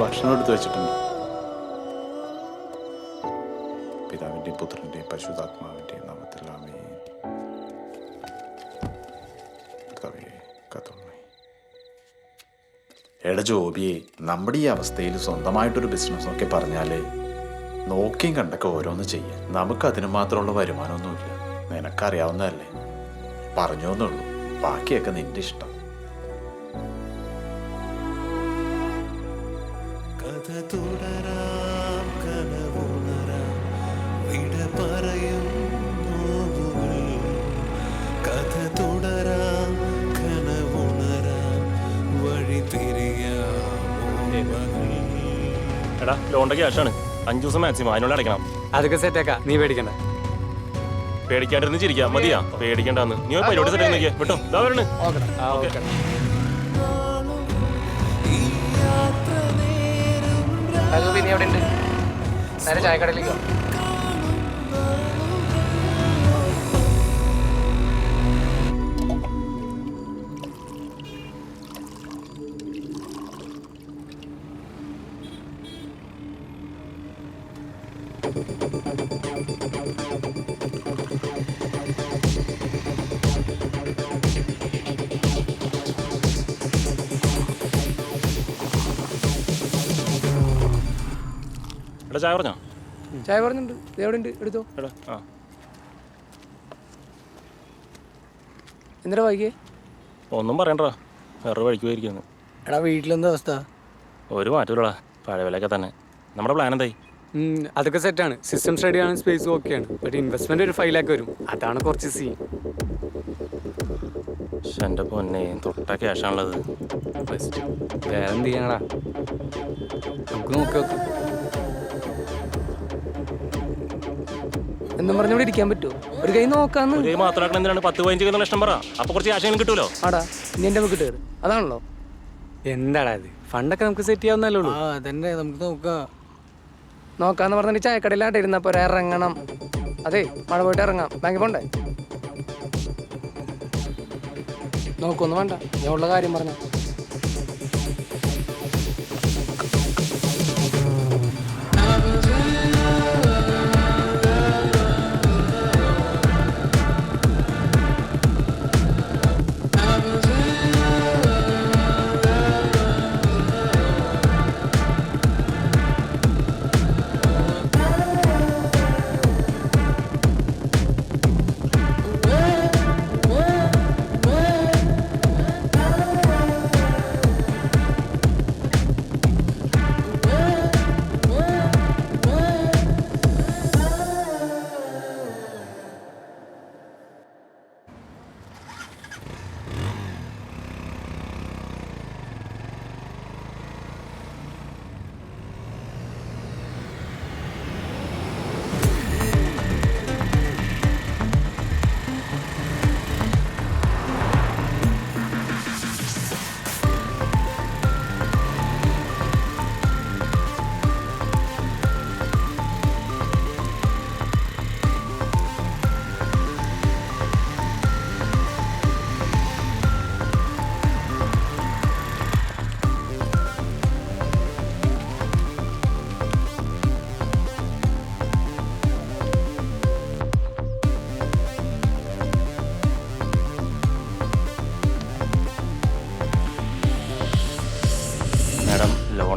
ഭക്ഷണം എടുത്തു വെച്ചിട്ടുണ്ട്. പിതാവിൻ്റെയും പുത്രൻ്റെയും പരിശുദ്ധാത്മാവിൻ്റെയും നാമത്തിൽ ആമേൻ. എടാ ജോബിയെ, നമ്മുടെ ഈ അവസ്ഥയിൽ സ്വന്തമായിട്ടൊരു ബിസിനസ് ഒക്കെ പറഞ്ഞാലേ നോക്കിയും കണ്ടൊക്കെ ഓരോന്ന് ചെയ്യാൻ നമുക്കതിന് മാത്രമുള്ള വരുമാനമൊന്നുമില്ല. നിനക്കറിയാവുന്നതല്ലേ, പറഞ്ഞോന്നുള്ളൂ. ബാക്കിയൊക്കെ നിന്റെ ഇഷ്ടം. തുടരാം കനവുണരാം വിട പറയും നോവുകൾ കഥ തുടരാം കനവുണരാം വഴി തിരിയാം. എടാ ലോണിന്റെ ക്യാഷാണ്, 5 ദിവസം മാക്സിമം അതിനുള്ള അടയ്ക്കണം. അതൊക്കെ സെറ്റാക്കാം, നീ പേടിക്കണ്ട. പേടിക്കാണ്ടിരുന്ന് ചിരിക്കാം, മതിയാ പേടിക്കണ്ടെന്ന്. നീ പരിപാടി സെറ്റ് നോക്കിയേ കേട്ടോ. ഇതാ വരണേ. നീ എവിടെ ഉണ്ട്? നേരെ ചായക്കടയിലേക്കോ? എടാ ചായ പറഞ്ഞോ? ചായ പറഞ്ഞിട്ടുണ്ട്. എവിടെ ഉണ്ട്? എടുത്തോ. എടാ ആ എന്തിനാ വൈകിയേ? ഒന്നും പറയണ്ടാ, വേറെ വഴിക്ക് പോയിരിക്കുന്നു. എടാ വീട്ടിലെന്താ അവസ്ഥ? ഒരു മാറ്റൂലടാ, പഴയ വിലയൊക്കെ തന്നെ. നമ്മുടെ പ്ലാൻ എന്തായി? അതൊക്കെ സെറ്റാണ്. സിസ്റ്റം സ്റ്റഡി ആണ്, സ്പേസ് ഓക്കെയാണ്. ബട്ട് ഇൻവെസ്റ്റ്മെന്റ് ഒരു 5 lakh വരും. അതാണ് കുറച്ച് സീൻ. എൻ്റെ പൊന്നെ, തൊട്ട ക്യാഷാണുള്ളത്. വേറെ എന്ത് ചെയ്യാനടാ, നമുക്ക് നോക്കാം. എന്നും പറഞ്ഞവിടെ ഇരിക്കാൻ പറ്റുമോ? ഒരു കൈ നോക്കാന്ന്. ഒരു കൈ മാത്രമാക്കണം. എന്തിനാണ് 10-15 ലക്ഷം പറ, അപ്പൊ കുറച്ച് ക്യാഷ് കിട്ടുമല്ലോ. ആടാ ഇനി എൻ്റെ നമുക്ക് കയറി. അതാണല്ലോ. എന്താടാ ഇത്? ഫണ്ടൊക്കെ നമുക്ക് സെറ്റ് ചെയ്യാവുന്നല്ലേ ഉള്ളൂ. അതന്നെ നമുക്ക് നോക്കാന്ന് പറഞ്ഞിട്ട് ചായക്കടയിലായിട്ട് ഇരുന്നപ്പോ ഇറങ്ങണം. അതെ, മഴ പോയിട്ട് ഇറങ്ങാം. ബാങ്കിൽ പോണ്ടേ? നോക്കൊന്നും വേണ്ട, ഞാൻ ഉള്ള കാര്യം പറഞ്ഞ.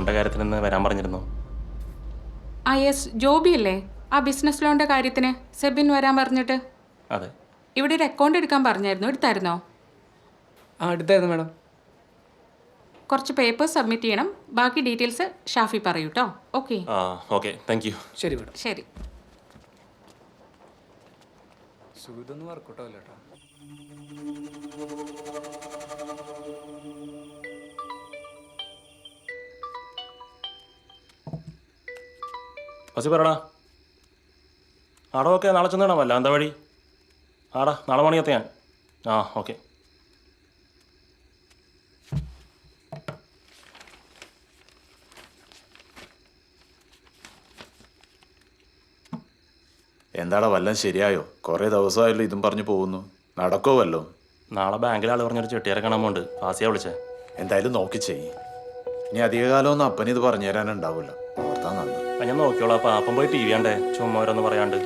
ലോണിൻ്റെ കാര്യത്തിൽ നിന്ന് വരാൻ പറഞ്ഞിരുന്നു. യെസ്, ജോബി അല്ലേ? ആ ബിസിനസ് ലോണിൻ്റെ കാര്യത്തിന് സെബിൻ വരാൻ പറഞ്ഞിട്ട്. അതെ. ഇവിടെ ഒരു അക്കൗണ്ട് എടുക്കാൻ പറഞ്ഞായിരുന്നു, എടുത്തായിരുന്നോ? ആ എടുത്തായിരുന്നു മാഡം. കുറച്ച് പേപ്പേഴ്സ് സബ്മിറ്റ് ചെയ്യണം, ബാക്കി ഡീറ്റെയിൽസ് ഷാഫി പറയൂ കേട്ടോ. ഓക്കെ. ആ ഓക്കെ, താങ്ക് യു. ശരി മാഡം. ശരി. സുഖിതൊന്നും വർക്കൗട്ടാവില്ല കേട്ടോ. ബസ് പറടാ. ആടാ ഓക്കെ, നാളെ ചെന്നിടാം. വല്ല എന്താ വഴി? ആടാ നാളെ മണിയെത്ത ഞാൻ. ആ ഓക്കെ. എന്താടാ വല്ലതും ശരിയായോ? കുറേ ദിവസമായല്ലോ ഇതും പറഞ്ഞു പോകുന്നു. നടക്കോ വല്ലോ? നാളെ ബാങ്കിൽ ആൾ പറഞ്ഞൊരു ചെട്ടിയാരെ കാണാൻ പോണ്ട്. ഫാസിയാ വിളിച്ചേ. എന്തായാലും നോക്കി ചെയ്യ്. ഇനി അധികകാലമൊന്നും അപ്പനിത് പറഞ്ഞു തരാനുണ്ടാവില്ല. ഓർത്താ നന്ന്. അപ്പം ഞാൻ നോക്കിയോളാം. അപ്പം അപ്പം പോയി ടി വി കണ്ടേ, ചുമ്മാ ഓരോന്ന് പറയാണ്ട്.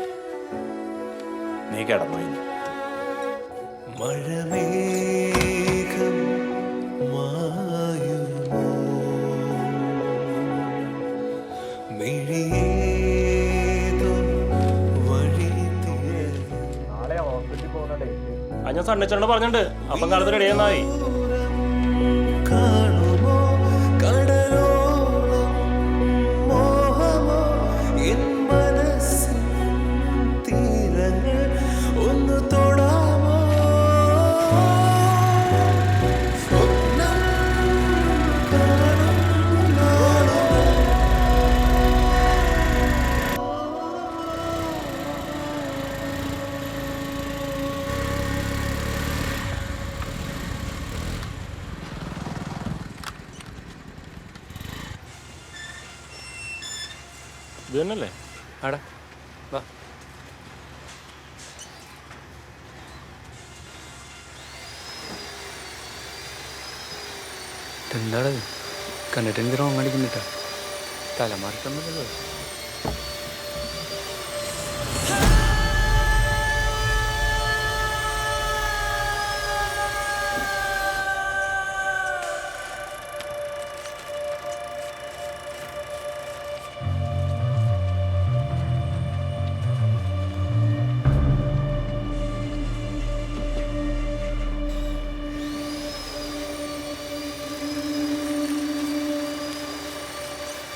നീ കിടന്നു ഇനി. മഴമേഘം മായുമോ മിഴിയേതോ വഴി അത് ഞാൻ സണ്ണിച്ചോണ്ട് പറഞ്ഞിട്ടുണ്ട്. അപ്പം കാലത്ത് റെഡി ചെയ്യുന്നതായി. കാണുമോ കടലോളം മോഹമോ എൻ മനസ്സിൻ തീരങ്ങൾ ഒന്ന് തൊടാമോ സ്വപ്നം ഇത് തന്നെയല്ലേ? ആടാ വാ. എന്താണത്? കണ്ടിട്ട് എനിക്ക് റോങ് അടിക്കുന്നിട്ടാ. തലമാറിക്കൊന്നുമല്ലോ.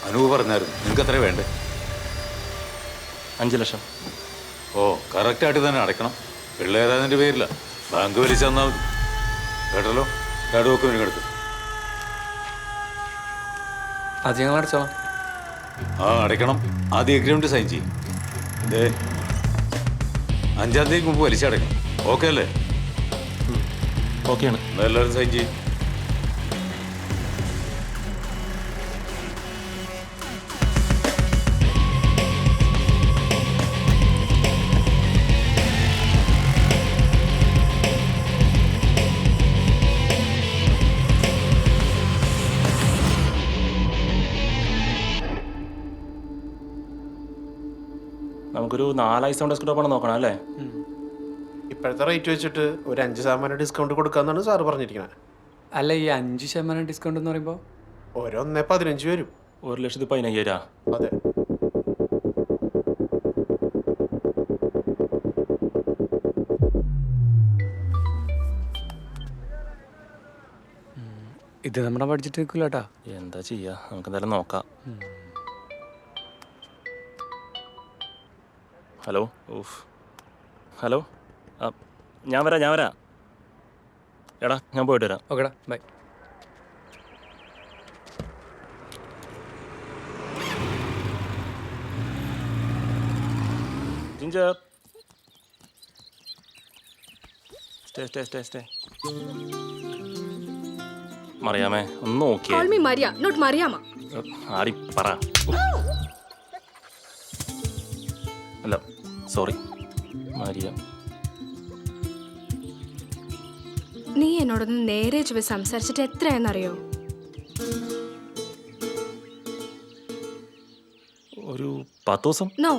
അനൂപ് പറഞ്ഞായിരുന്നു നിങ്ങൾക്ക് എത്ര വേണ്ടേ? 5 ലക്ഷം. ഓ കറക്റ്റായിട്ട് തന്നെ അടയ്ക്കണം. പിള്ളേരതിൻ്റെ പേരില്ല, ബാങ്ക് വലിച്ചു തന്നാൽ മതി. കേട്ടല്ലോ, ഡോക്യുമെന്റ് എടുത്ത്. അത് ഞങ്ങൾ അടച്ചോളാം. ആ അടയ്ക്കണം. ആദ്യം എഗ്രിമെന്റ് സൈൻ ചെയ്യും. 5-ാം തീയതിക്ക് മുമ്പ് വലിച്ചടയ്ക്കണം. ഓക്കെ അല്ലേ? ഓക്കെയാണ്. എന്നാൽ എല്ലാവരും സൈൻ ചെയ്യും. നമുക്കൊരു 4 ഐസ് ഡെസ്ക്ടോപ്പാണ് നോക്കണം അല്ലേ? ഇപ്പോഴത്തെ റേറ്റ് വെച്ചിട്ട് ഒരു 5% ഡിസ്കൗണ്ട് കൊടുക്കാന്നാണ് സാറ് പറഞ്ഞിരിക്കുന്നത്. അല്ല, ഈ 5% ഡിസ്കൗണ്ട് എന്ന് പറയുമ്പോൾ ഒരു 1.15 വരും. 1,15,000. അതെ. ഇത് നമ്മുടെ ബഡ്ജറ്റ് നിൽക്കില്ല കേട്ടാ. എന്താ ചെയ്യാ, നമുക്ക് എന്തായാലും നോക്കാം. ഹലോ. ഓഫ്. ഹലോ. ആ ഞാൻ വരാം. എടാ ഞാൻ പോയിട്ട് വരാം. ഓക്കെടാ, ബൈ. ജിഞ്ചർ. സ്റ്റേ. മറിയാമേ ഒന്ന് നോക്കിയേ. Call me Maria, not Mariama. ആടി പറ. അല്ല സോറി മരിയ. നീ എന്നോടൊന്ന് നേരെ ചൊവ്വ സംസാരിച്ചിട്ട് എത്രയാണെന്നറിയോ? ഒരു 10 ദിവസം. നോ,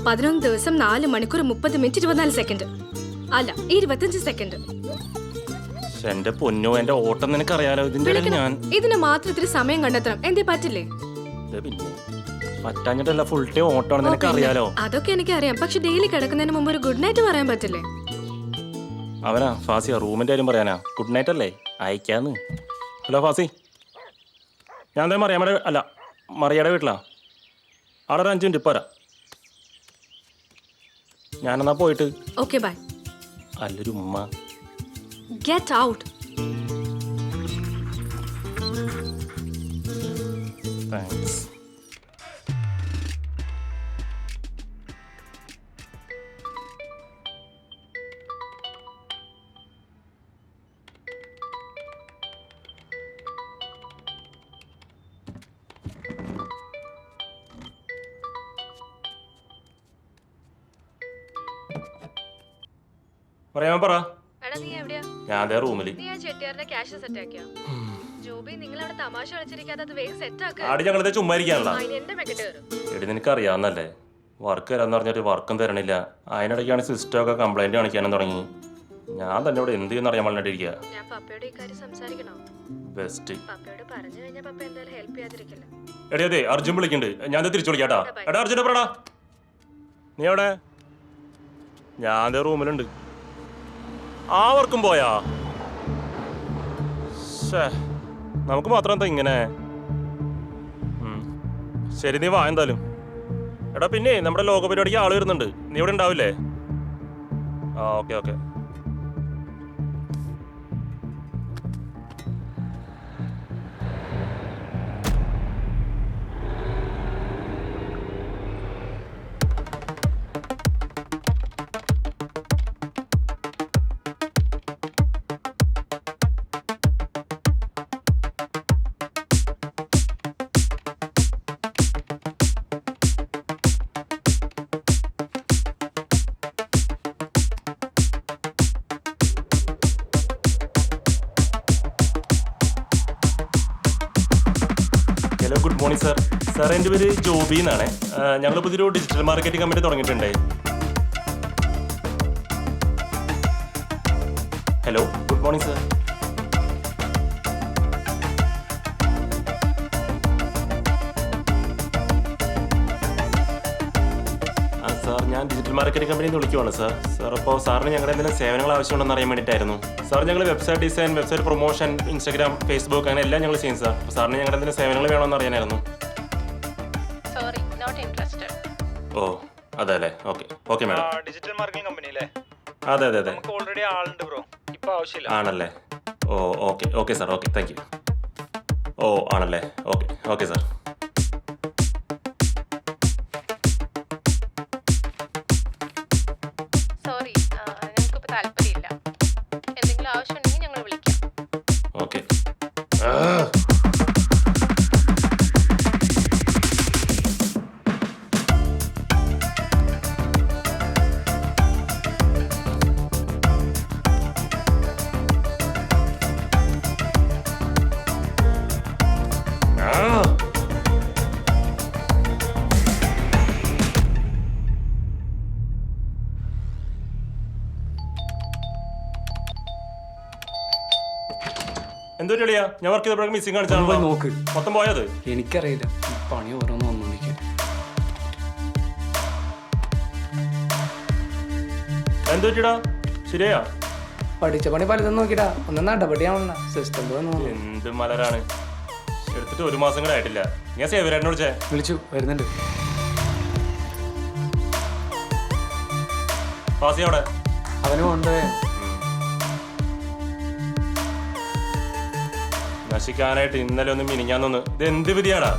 11 ദിവസം 4 മണിക്കൂർ 30 മിനിറ്റ് 24 സെക്കൻഡ്. അല്ല, 25 സെക്കൻഡ്. എന്റെ പൊന്നോ, എന്റെ ഓട്ടം നിനക്കറിയാലോ. ഇതിന്റെ ഇടയിൽ ഞാൻ ഇതിന് മാത്രം ഇത്തിരി സമയം കണ്ടെത്തണം. എന്തേ പറ്റില്ലേ? പിന്നെ പറ്റാഞ്ഞിട്ടല്ല, ഫുൾ ടൈം ഓട്ടമാണ്, നിനക്ക് അറിയാലോ. അതൊക്കെ എനിക്കറിയാം, പക്ഷെ ഡെയിലി കിടക്കുന്നതിന് മുമ്പ് ഒരു ഗുഡ് നൈറ്റ് പറയാൻ പറ്റില്ലേ? അവനാ ഫാസിയാ, റൂമിൻ്റെ കാര്യം പറയാനാ. ഗുഡ് നൈറ്റ് അല്ലേ, അയക്കാന്ന്. ഹലോ ഫാസി, ഞാൻ എന്താ മറിയയുടെ വീട്ടിലാ. അവിടെ ഒരു 5 മിനിറ്റ് ഇപ്പോൾ വരാം. ഞാനെന്നാ പോയിട്ട്. Okay bye. അല്ലൊരു ഉമ്മ. Get out. താങ്ക്സ്. പറയാൻ പറ. എടാ നീ എവിടെയാ? ഞാൻ അതേ റൂമിൽ. നീ ആ ചെട്ടിയാറിന്റെ ക്യാഷ് സെറ്റ് ആക്കിയോ? ജോബി നിങ്ങൾ അവിടെ തമാശ കളിച്ചിരിക്കാതെ അത് വേഗം സെറ്റ് ആക്കുക. ആടി ഞങ്ങളിത് ചുമ്മാ ഇരിക്കാനുള്ള. അതിന് എന്റെ മെക്കിട്ട് വരും. എടി നിനക്ക് അറിയാവുന്നല്ലേ, വർക്ക് തരാന്ന് പറഞ്ഞിട്ട് വർക്കും തരണില്ല. അതിനിടയ്ക്കാണ് സിസ്റ്റമൊക്കെ കംപ്ലൈൻറ്റ് കാണിക്കാനും തുടങ്ങി. ഞാൻ തന്നെ ഇവിടെ എന്ത് ചെയ്യുന്ന അറിയാൻ വേണ്ടിയിട്ടിരിക്കുക. ഞാൻ പപ്പയോട് ഈ കാര്യം സംസാരിക്കണോ? ബെസ്റ്റ്. പപ്പയോട് പറഞ്ഞു കഴിഞ്ഞാൽ പപ്പ എന്തായാലും ഹെൽപ്പ് ചെയ്യാതിരിക്കില്ല. എടി അതെ, അർജുൻ വിളിക്കുന്നുണ്ട്, ഞാൻ തിരിച്ചു വിളിക്കാട്ടാ. എടാ അർജുൻ എപ്പോഴാ നീ എവിടെ? ഞാൻ അതേ റൂമിലുണ്ട്. ആ വർക്കും പോയാ? നമുക്ക് മാത്രം എന്താ ഇങ്ങനെ? ശരി, നീ വാ എന്തായാലും. എടാ പിന്നെ നമ്മുടെ ലോക പരിപാടിക്ക് ആള് വരുന്നുണ്ട്, നീ ഇവിടെ ഉണ്ടാവില്ലേ? ആ okay okay. Hello, good morning sir. Sir എൻ്റെ പേര് ജോബി എന്നാണ്. ഞങ്ങൾ പുതിയൊരു ഡിജിറ്റൽ മാർക്കറ്റിംഗ് കമ്പനി തുടങ്ങിയിട്ടുണ്ട്. Hello, good morning sir. Sir ഞാൻ ഡിജിറ്റൽ മാർക്കറ്റിംഗ് കമ്പനിയിൽ നിന്ന് വിളിക്കുവാണ് സാർ. സാർ അപ്പോൾ സാറിന് ഞങ്ങളുടെ എന്തെങ്കിലും സേവനങ്ങൾ ആവശ്യമുണ്ടെന്ന് അറിയാൻ വേണ്ടിയിട്ടായിരുന്നു. സാർ ഞങ്ങൾ website design, website promotion, Instagram, Facebook അങ്ങനെ എല്ലാം ഞങ്ങൾ ചെയ്യും സാർ. അപ്പോൾ സാറിന് ഞങ്ങളുടെ എന്തെങ്കിലും സേവനങ്ങൾ വേണമെന്ന് അറിയാനായിരുന്നു. Sorry, not interested. ഓ അതെ അല്ലേ, okay okay madam. Digital marketing company അല്ലേ? അതെ അതെ അതെ. നമുക്ക് ഓൾറെഡി ആളുണ്ട് ബ്രോ, ഇപ്പൊ ആവശ്യമില്ല. ആണല്ലേ? ഓ okay okay sir, okay thank you. ഓ ആണല്ലേ, ഓക്കെ ഓക്കെ സാർ. സോറി, ഞങ്ങൾക്കിപ്പോൾ താല്പര്യമില്ല. എന്തെങ്കിലും ആവശ്യമുണ്ടെങ്കിൽ ഞങ്ങൾ വിളിക്കാം. ഓക്കെ. എന്തോ കളിയാ, ഞാൻ വർക്ക് ചെയ്തപ്പോഴൊക്കെ മിസ്സിംഗ് കാണിച്ചാണല്ലോ. നോക്ക്, മൊത്തം പോയത് എനിക്കറിയില്ല. പണി ഓരോന്ന് വന്നോണ്ടിരിക്കും. എന്തോ പറ്റിടാ? ശരിയാ? പഠിച്ച പണി പലതും നോക്കിടാ, ഒന്നും നടപടിയാവണ്ട. സിസ്റ്റം പോയി എന്ത് മലരാണ്, എടുത്തിട്ട് 1 മാസം കൂടെ ആയിട്ടില്ല. ഞാൻ സേവരേട്ടനെ വിളിച്ചേ. വിളിച്ചു, വരുന്നുണ്ട്. ഫാസി അവിടെ? അവന് കൊണ്ടേ നശിക്കാനായിട്ട് ഇന്നലെ ഒന്ന് മിനിഞ്ഞാന്നൊന്ന്. ഇത് എന്ത് വിധിയാടാ?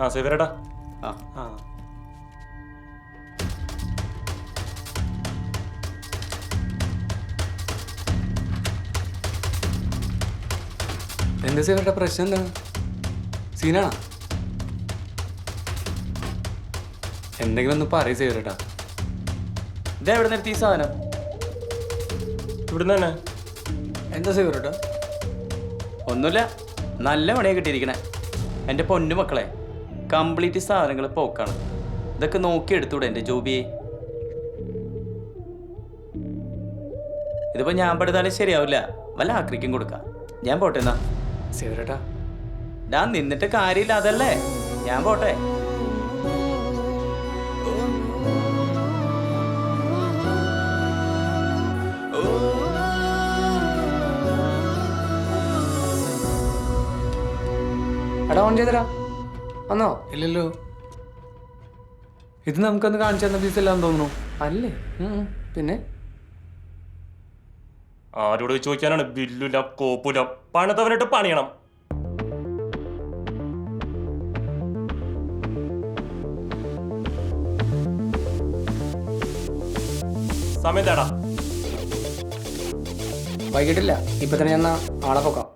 ആ സേവരേട്ടാ. ആ എന്താ സേവരുടെ പ്രശ്നം? എന്താണ്? സീനാണോ? എന്തെങ്കിലും ഒന്ന് പറയും സേവരേട്ടാ. ഇതെവിടെ നിർത്തി ഈ സാധനം? ഇവിടുന്ന് തന്നെ. എന്താ സേവരേട്ടാ? ഒന്നുമില്ല, നല്ല പണിയാണ് കിട്ടിയിരിക്കണേ. എൻ്റെ പൊന്നു മക്കളെ, കംപ്ലീറ്റ് സാധനങ്ങൾ പോക്കാണ്. ഇതൊക്കെ നോക്കി എടുത്തൂടെ എൻ്റെ ജോബിയെ? ഇതിപ്പോൾ ഞാൻ പെടുത്താലും ശരിയാവില്ല, വല്ല ആക്രിക്കും കൊടുക്കാം. ഞാൻ പോട്ടെ എന്നാ. സേവരേട്ടാ, ഞാൻ നിന്നിട്ട് കാര്യമില്ല, അതല്ലേ? ഞാൻ പോട്ടെ. എടാ ഓൺ ചെയ്തരാ വന്നോ? ഇല്ലല്ലോ. ഇത് നമുക്കൊന്ന് കാണിച്ചു തന്ന പീസ് എല്ലാം തോന്നുന്നു. അല്ലേ? പിന്നെ ആരോട് ചോദിക്കാനാണ്? ബില്ലുല കോപ്പുല പണിതവനിട്ട് പണിയണം. സമയം തേടാ. വൈകിട്ടില്ല, ഇപ്പൊ തന്നെ ഞാൻ ആളെ പൊക്കാം.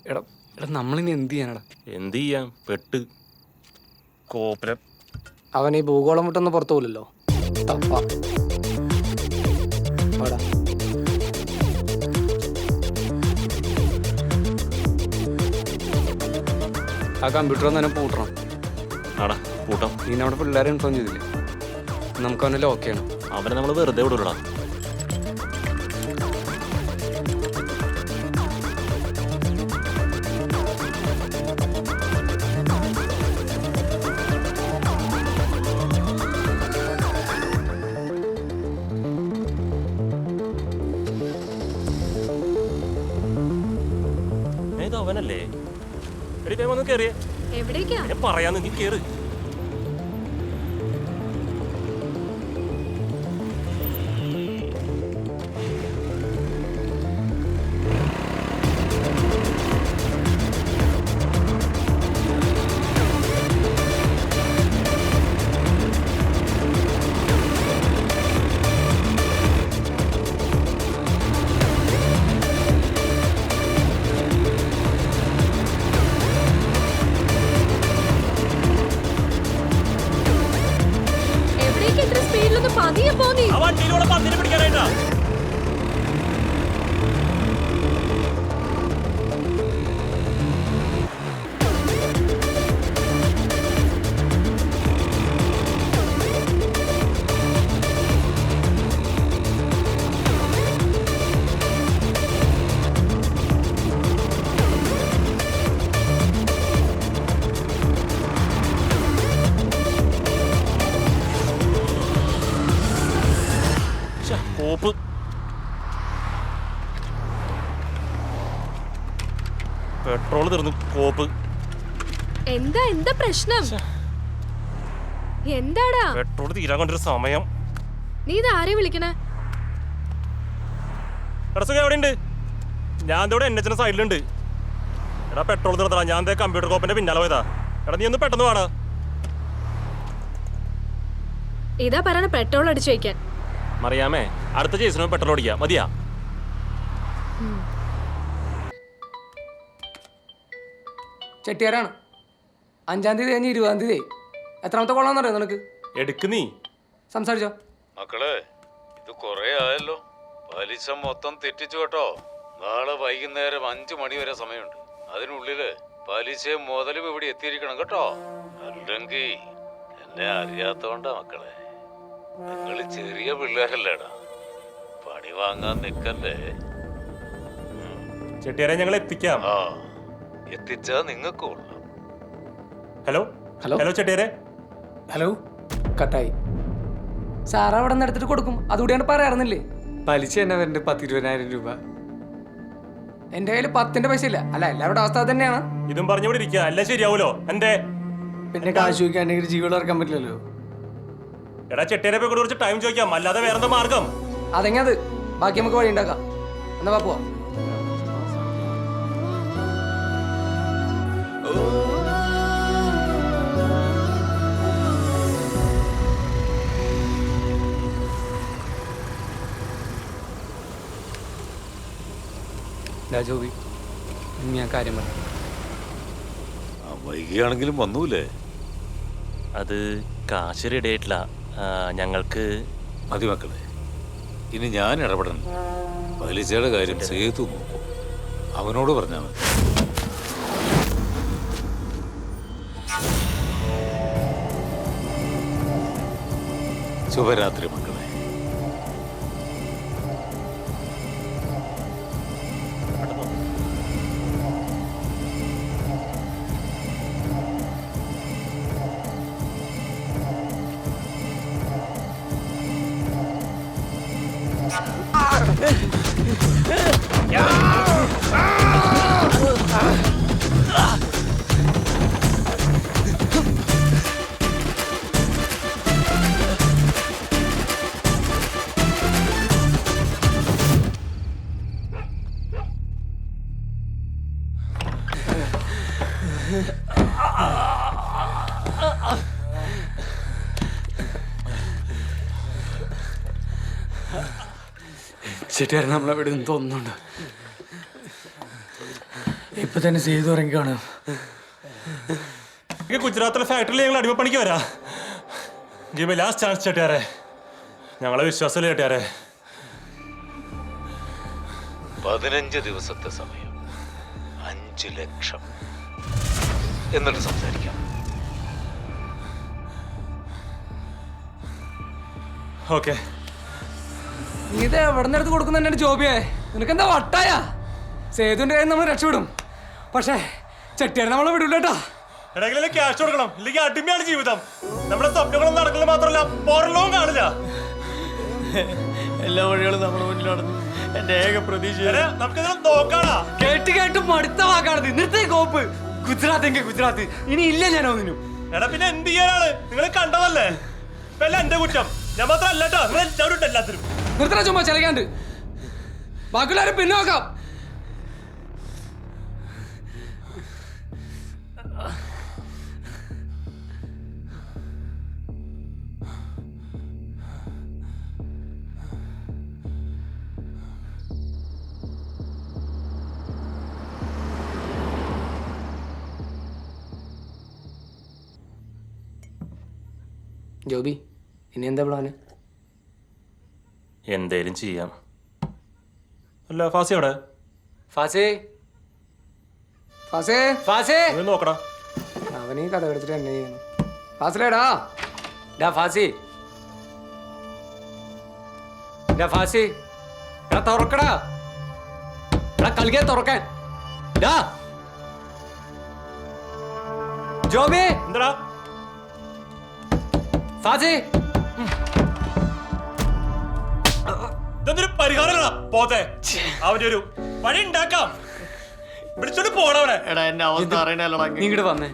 എടാ എടാ നമ്മളിനി എന്ത് ചെയ്യാനടാ? എന്ത് ചെയ്യാം? പെട്ട് കോപ്പല. അവൻ ഈ ഭൂഗോളം വിട്ടൊന്നും പുറത്തു പോലല്ലോ. തപ്പ ആ കമ്പ്യൂട്ടർ ഒന്ന് തന്നെ പൂട്ടണം. ആടാ കൂട്ടം. നീ നമ്മുടെ പിള്ളേരെ ഇൻഫോം ചെയ്തില്ലേ? നമുക്ക് അവനെ ലോക്ക് ചെയ്യണം. അവനെ നമ്മൾ വെറുതെ വിടൂടാ. അവനല്ലേ? എടി വേഗം ഒന്ന് കേറിയേ. എവിടേക്കാ? ഞാൻ പറയാന്ന്, നീ കേറ്. പതിയെ പോന്നി. ആ വണ്ടിയിലൂടെ പന്നിനെ പിടിക്കാനായിട്ടാ. കോപ്പ് പെട്രോൾ തീർന്നു. കോപ്പ് എന്താ എന്താ പ്രശ്നം? എന്താടാ? പെട്രോൾ തീരാൻ കൊണ്ടൊരു സമയം. നീ ഇത് ആരെ വിളിക്കണേ? എടാ സുഖം എവിടെയുണ്ട്? ഞാൻ ഇവിടെ എന്നെ സൈഡിലുണ്ട്. എടാ പെട്രോൾ തീർത്തടാ. ഞാൻ കമ്പ്യൂട്ടർ കോപ്പിന്റെ പിന്നാലെ പോയതാ. എടാ നീ ഒന്ന് പെട്ടെന്ന് വാടാ. ഇതാ പറയണ പെട്രോൾ അടിച്ചു വയ്ക്കാൻ. മറിയാമേ, അടുത്ത ചേസിന് പെട്രോൾ അടിക്കാം. മതിയാ? ചെട്ടിയാരാണ്. 5-ാം തീയതി കഴിഞ്ഞ് 20-ാം തീയതി. എത്രാമത്തെ കൊള്ളാന്ന് അറിയോ നിനക്ക്? എടുക്ക് നീ. സംസാരിച്ചോ മക്കളെ. ഇത് കൊറേ ആയല്ലോ. പലിശ മൊത്തം തെറ്റിച്ചു കേട്ടോ. നാളെ വൈകുന്നേരം 5 മണി വരെ സമയമുണ്ട്. അതിനുള്ളില് പലിശയും മുതലും ഇവിടെ എത്തിയിരിക്കണം കേട്ടോ. അല്ലെങ്കിൽ എന്നെ അറിയാത്തോണ്ടാ മക്കളെ. നിങ്ങള് ചെറിയ പിള്ളേരല്ലേടാ. പണി വാങ്ങാൻ നിക്കല്ലേ. ചെട്ടിയാരെ ഞങ്ങൾ എത്തിക്കാം. ആ, എത്തിച്ചാ നിങ്ങൾക്ക് കൊള്ളാം. ഹലോ ഹലോ ഹലോ ചെട്ടിയാരെ. ഹലോ. കട്ടായി. സാറ് അവിടെ നിന്ന് എടുത്തിട്ട് കൊടുക്കും. അതുകൂടിയാണ് പറയാറുന്നില്ലേ? പലിശ തന്നെ വരണ്ട് 10-20,000 രൂപ. എന്റെ കയ്യിൽ 10ന്റെ പൈസ ഇല്ല. അല്ല എല്ലാവരുടെ അവസ്ഥ തന്നെയാണ്. ഇതും പറഞ്ഞുകൂടി ഇരിക്കുക. എല്ലാം ശരിയാവൂലോ? എന്തേ? പിന്നെ കാശ് ചോദിക്കാണ്ടെങ്കിൽ ജീവിതം ഇറക്കാൻ പറ്റില്ലല്ലോ. എടാ ചെട്ടിയാരെ പോയി കുറച്ച് ടൈം ചോദിക്കാം. അല്ലാതെ വേറെന്താ മാർഗം? അതെങ്ങനെ അത്? ബാക്കി നമുക്ക് വഴി ഉണ്ടാക്കാം. എന്നാ പോവാ. ജോബി, ഞാൻ കാര്യം പറയാം. വൈകിയാണെങ്കിലും വന്നൂലേ? അത് കാശ് റെഡി ആയിട്ടില്ല. ഞങ്ങൾക്ക് മതി മക്കളെ, ഇനി ഞാൻ ഇടപെടണം. പലിശയുടെ കാര്യം സേതു നോക്കും, അവനോട് പറഞ്ഞാൽ മതി. ശുഭരാത്രി മക്കളെ. ചേട്ടാ നമ്മളെ ഇവിടെ നിന്ന് തോന്നുന്നുണ്ട്. ഇപ്പൊ തന്നെ ചെയ്തു ഇറങ്ങിക്കാണ്. ഗുജറാത്തിലെ ഫാക്ടറിയിൽ ഞങ്ങൾ അടിമപ്പണിക്ക് വരാം. ഗിവ് ലാസ്റ്റ് ചാൻസ് ചേട്ടാരെ, ഞങ്ങളെ വിശ്വാസമില്ല ചേട്ടാരെ. 15 ദിവസത്തെ സമയം, 5 ലക്ഷം, എന്നിട്ട് സംസാരിക്കാം. ഓക്കെ. ഇത് എവിടെ നിന്ന് എടുത്ത് കൊടുക്കുന്ന ജോബിയെ? നിനക്കെന്താ വട്ടായ? സേതുവിന്റെ കയ്യിൽ നമ്മൾ രക്ഷപ്പെടും, പക്ഷേ ചെട്ടിയാരെ നമ്മളെ വിടൂല കേട്ടോ. എവിടെയെങ്കിലും ക്യാഷ് കൊടുക്കണം, ഇല്ലെങ്കിൽ അടിമയാണ് ജീവിതം. നമ്മുടെ സ്വപ്നങ്ങളൊന്നും നടക്കില്ല, മാത്രമല്ല പുറലോകം കാണില്ല. എല്ലാ വഴികളും നമ്മുടെ മുന്നിലാണ്. എന്റെ ഏക പ്രതീക്ഷ നമുക്കിത് നോക്കാടാ. കേട്ട് കേട്ട് മടുത്ത വാക്കാണത്. നിർത്തേ കോപ്പ്. ഗുജറാത്ത് ഗുജറാത്ത് ഇനി ഇല്ല ഞാൻ ഒന്നിനും. എടാ പിന്നെ എന്ത് ചെയ്യാനാണ്? നിങ്ങൾ കണ്ടതല്ലേ, ഇപ്പൊ എല്ലാം എന്റെ കുറ്റം. ഞാൻ മാത്രം അല്ലട്ടോ, നിങ്ങൾ എല്ലാവരും ഉണ്ട് എല്ലാത്തിനും. നിർത്തണ ചുമ്മാ ചിലക്കാണ്ട്. ബാക്കിയുള്ളവരെ പിന്നെ നോക്കാം. ജോബി, ഇനി എന്താ പ്ലാന്? എന്തേലും ചെയ്യാം. അല്ല ഫാസി അവിടെ? ഫാസേ ഫാസേ ഫാസേ നോക്കടാ. അവനീ കഥ എടുത്തിട്ട് എന്നെ ചെയ്യുന്നു. ഫാസിലേടാ, ഡാ ഫാസി, ഡാ ഫാസി, എടാ തുറക്കടാ, എടാ കളിക്കാൻ തുറക്കാൻ. ഡാ ജോബി. എന്താടാ ഫാസി? ഇതൊന്നൊരു പരിഹാരങ്ങളാ പോത്തെ. അവന്റെ ഒരു വഴി ഉണ്ടാക്കാം. വിളിച്ചോണ്ട് പോണവനെ. എടാ എന്നെ അവസ്ഥ അറിയണല്ലോ. നീ ഇങ്ങോട്ട് വന്നേ.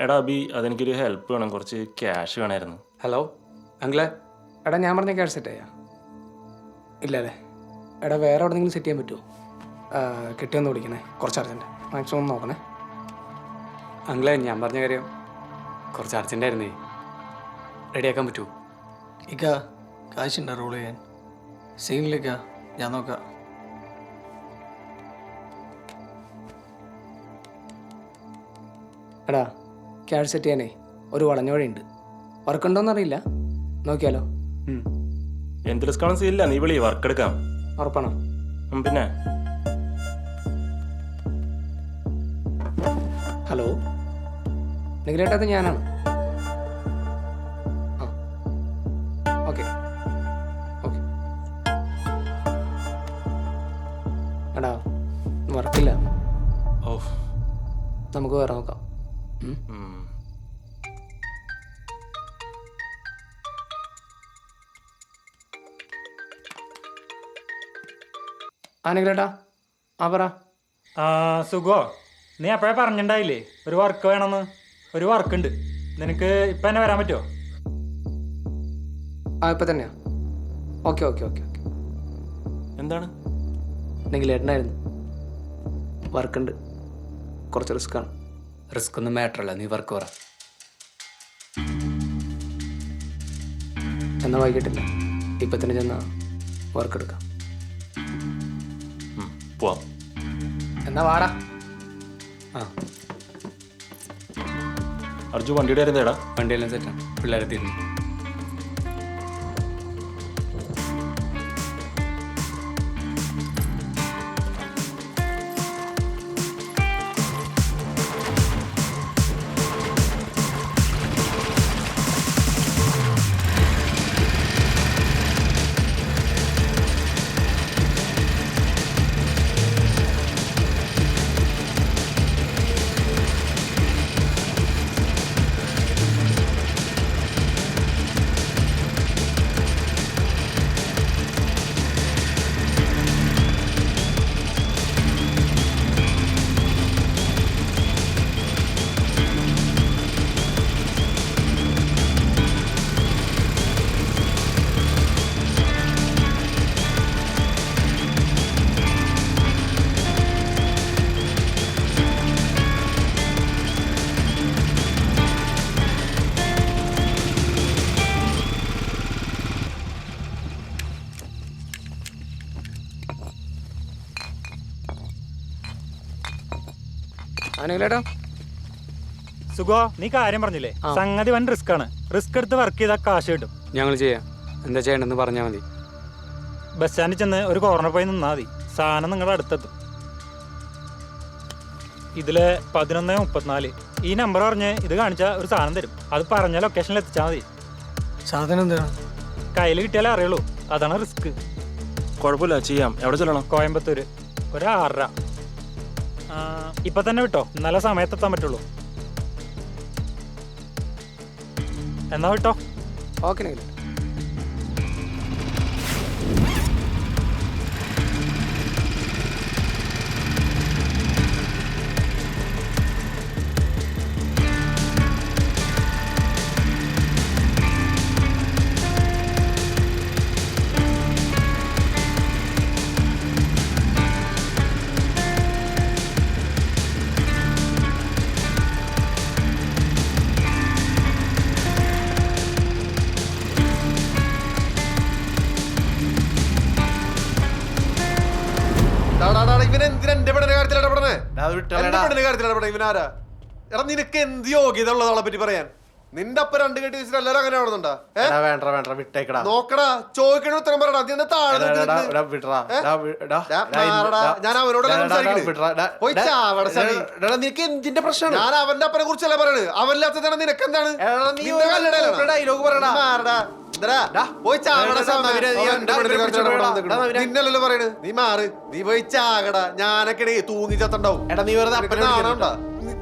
എടാ അബി, അതെനിക്കൊരു ഹെൽപ്പ് വേണം, കുറച്ച് ക്യാഷ് വേണമായിരുന്നു. ഹലോ അങ്കിളെ. എടാ ഞാൻ പറഞ്ഞ ക്യാഷ് സെറ്റ് ചെയ്യാം. ഇല്ല അല്ലേ? എടാ വേറെ എവിടെയെങ്കിലും സെറ്റ് ചെയ്യാൻ പറ്റുമോ? കിട്ടിയൊന്ന് വിളിക്കണേ, കുറച്ച് അർജൻറ്റ്, മാക്സിമം നോക്കണേ. അങ്കിളെ ഞാൻ പറഞ്ഞ കാര്യം കുറച്ച് അർജൻറ്റായിരുന്നേ, റെഡിയാക്കാൻ പറ്റുമോ? ഇക്ക കാശുണ്ടോ റോൾ ചെയ്യാൻ? സീനിലേക്കാ, ഞാൻ നോക്കാം. എടാ ക്യാഷ് സെറ്റ് ചെയ്യാനേ ഒരു വളഞ്ഞ വഴിയുണ്ട്. വർക്കുണ്ടോയെന്നറിയില്ല, നോക്കിയാലോ? എന്ത് റിസ്ക്കാണ് സീനില്ല, നീ വിളി, വർക്ക് എടുക്കാം. ഉറപ്പാണോ? പിന്നെ ഹലോ നിങ്ങളേട്ടത് ഞാനാണ്. ആ ഓക്കെ ഓക്കെ. എടാ വർക്കില്ല, ഓ നമുക്ക് വേറെ നോക്കാം. ആനെങ്കിലേട്ടാ, ആ പറ. സുഖോ, നീ എപ്പോഴാ പറഞ്ഞിട്ടുണ്ടായില്ലേ ഒരു വർക്ക് വേണമെന്ന്? ഒരു വർക്ക് ഉണ്ട്, നിനക്ക് ഇപ്പം തന്നെ വരാൻ പറ്റുമോ? ആ ഇപ്പം തന്നെയാ. Okay okay okay okay. എന്താണ്? നിങ്ങളേട്ടനായിരുന്നു. വർക്കുണ്ട്, കുറച്ച് റിസ്ക്കാണ്. റിസ്ക് ഒന്നും മാറ്ററല്ല, നീ വർക്ക് പറ. എന്നാൽ വൈകിട്ടില്ല, ഇപ്പം തന്നെ ചെന്നാൽ വർക്ക് എടുക്കാം. പോവാം. എന്നാ വാടാ. ആ അർജു വണ്ടിയുടെ കാര്യം തേടാ. വണ്ടിയെല്ലാം സെറ്റാണ്, പിള്ളേരെത്തിയിരുന്നു. ആണെങ്കിലേട്ടാ സുഖോ, നീ കാര്യം പറഞ്ഞില്ലേ, സംഗതി വൻ റിസ്ക് ആണ്. റിസ്ക് എടുത്ത് വർക്ക് ചെയ്താൽ കാശ് കിട്ടും. ഞങ്ങൾ ചെയ്യാം. എന്താ ചെയ്യണ്ടെന്ന് പറഞ്ഞാൽ മതി. ബസ് സ്റ്റാൻഡിൽ ചെന്ന് ഒരു കോർണർ പോയി നിന്നാൽ മതി, സാധനം നിങ്ങളുടെ അടുത്തെത്തും. ഇതില് 11:34 ഈ നമ്പർ പറഞ്ഞ് ഇത് കാണിച്ചാൽ ഒരു സാധനം തരും. അത് പറഞ്ഞ ലൊക്കേഷനിൽ എത്തിച്ചാൽ മതി. സാധനം എന്താണ്? കയ്യിൽ കിട്ടിയാലേ അറിയുള്ളൂ, അതാണ് റിസ്ക്. കുഴപ്പമില്ല, ചെയ്യാം. എവിടെ ചെല്ലണം? കോയമ്പത്തൂർ ഒരു 6:30. ഇപ്പൊ തന്നെ വിട്ടോ, നല്ല സമയത്തെത്താൻ പറ്റുള്ളൂ. എന്നാ വിട്ടോ. ഓക്കെ. നിനക്ക് എന്ത് യോഗ്യത ഉള്ളതാളെ പറ്റി പറയാൻ? നിന്റെ അപ്പ 2 കെട്ടി വെച്ചിട്ട് എല്ലാരും അങ്ങനെ ആവുന്നുണ്ടാ? വേണ്ട വിട്ടേക്കടാ. നോക്കടാ, ചോദിക്കണ ഉത്തരം പറയടാ. നീ എന്താ താഴെ ഞാൻ അവനോട് നിനക്ക് എന്തിന്റെ പ്രശ്നം? ഞാൻ അവന്റെ അപ്പനെ കുറിച്ചല്ല പറയണത്. അവനില്ലാത്തതാണ് നിനക്ക് എന്താണ്? ഡയലോഗ് പറയടാ. നിന്നല്ലോ പറയണ്. നീ മാറ്, നീ പോയി ചാകടാ. ഞാനൊക്കെ തൂങ്ങി ചത്തണ്ടാവും. നീ വെറുതെ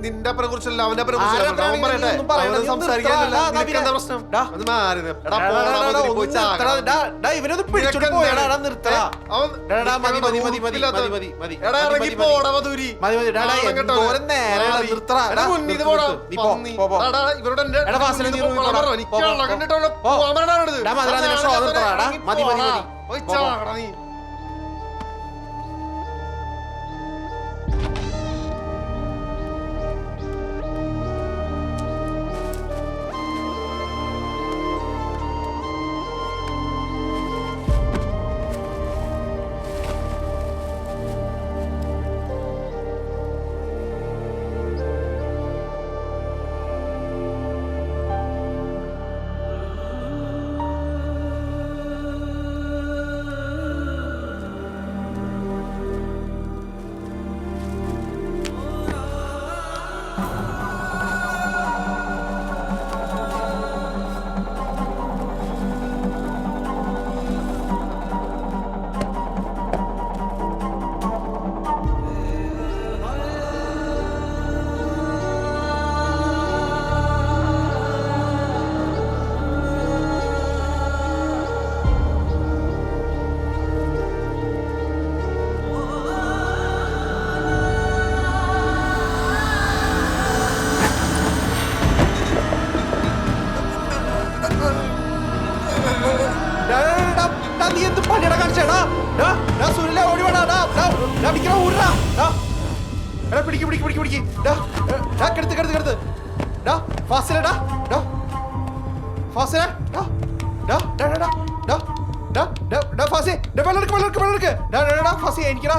നിന്റെ അപ്പനെ കുറിച്ചല്ല അവന്റെ അപ്പനെ കുറിച്ച് സംസാരിക്കാനല്ല. പ്രശ്നം നീ എന്ത് പണിയടാ കാണിച്ചേടാ? എനിക്കടാ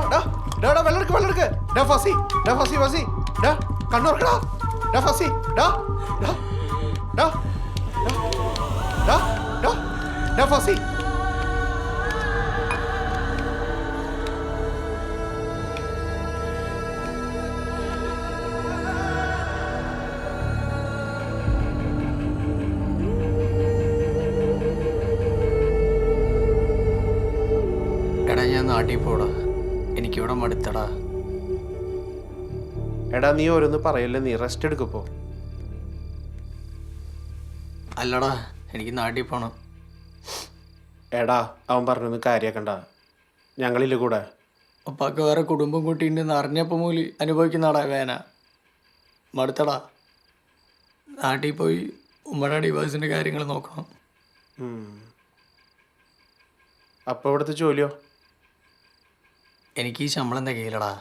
ഡാ വെള്ളെടുക്ക് വെള്ളെടുക്ക്. ഡാ ഫസി ഡാ ഫസി ഫസി ഡാ കണ്ണുറക്കടാ. ഡാ ഫസി ഡാ ഡാ ഡാ ഡാ ഡാ ഡാ ഫസി. എടാ ഞാൻ നാട്ടിൽ പോടാ, എനിക്കിവിടെ മടുത്തടാ. എടാ നീ ഓരോന്ന് പറയല്ലേ, നീ റെസ്റ്റ് എടുക്കപ്പോ. അല്ലടാ എനിക്ക് നാട്ടിൽ പോണം. എടാ അവൻ പറഞ്ഞൊന്നും കാര്യാക്കണ്ട, ഞങ്ങളില്ല കൂടെ. ഉപ്പാക്ക് വേറെ കുടുംബം കൂട്ടിണ്ടെന്ന് അറിഞ്ഞപ്പോൾ മൂലി അനുഭവിക്കുന്നടാ വേന. മടുത്തടാ. നാട്ടിൽ പോയി ഉമ്മയുടെ ഡിവോഴ്സിൻ്റെ കാര്യങ്ങൾ നോക്കണം. അപ്പോൾ ഇവിടുത്തെ ജോലിയോ? എനിക്ക് ഈ ശമ്പളം തികയില്ലടാ.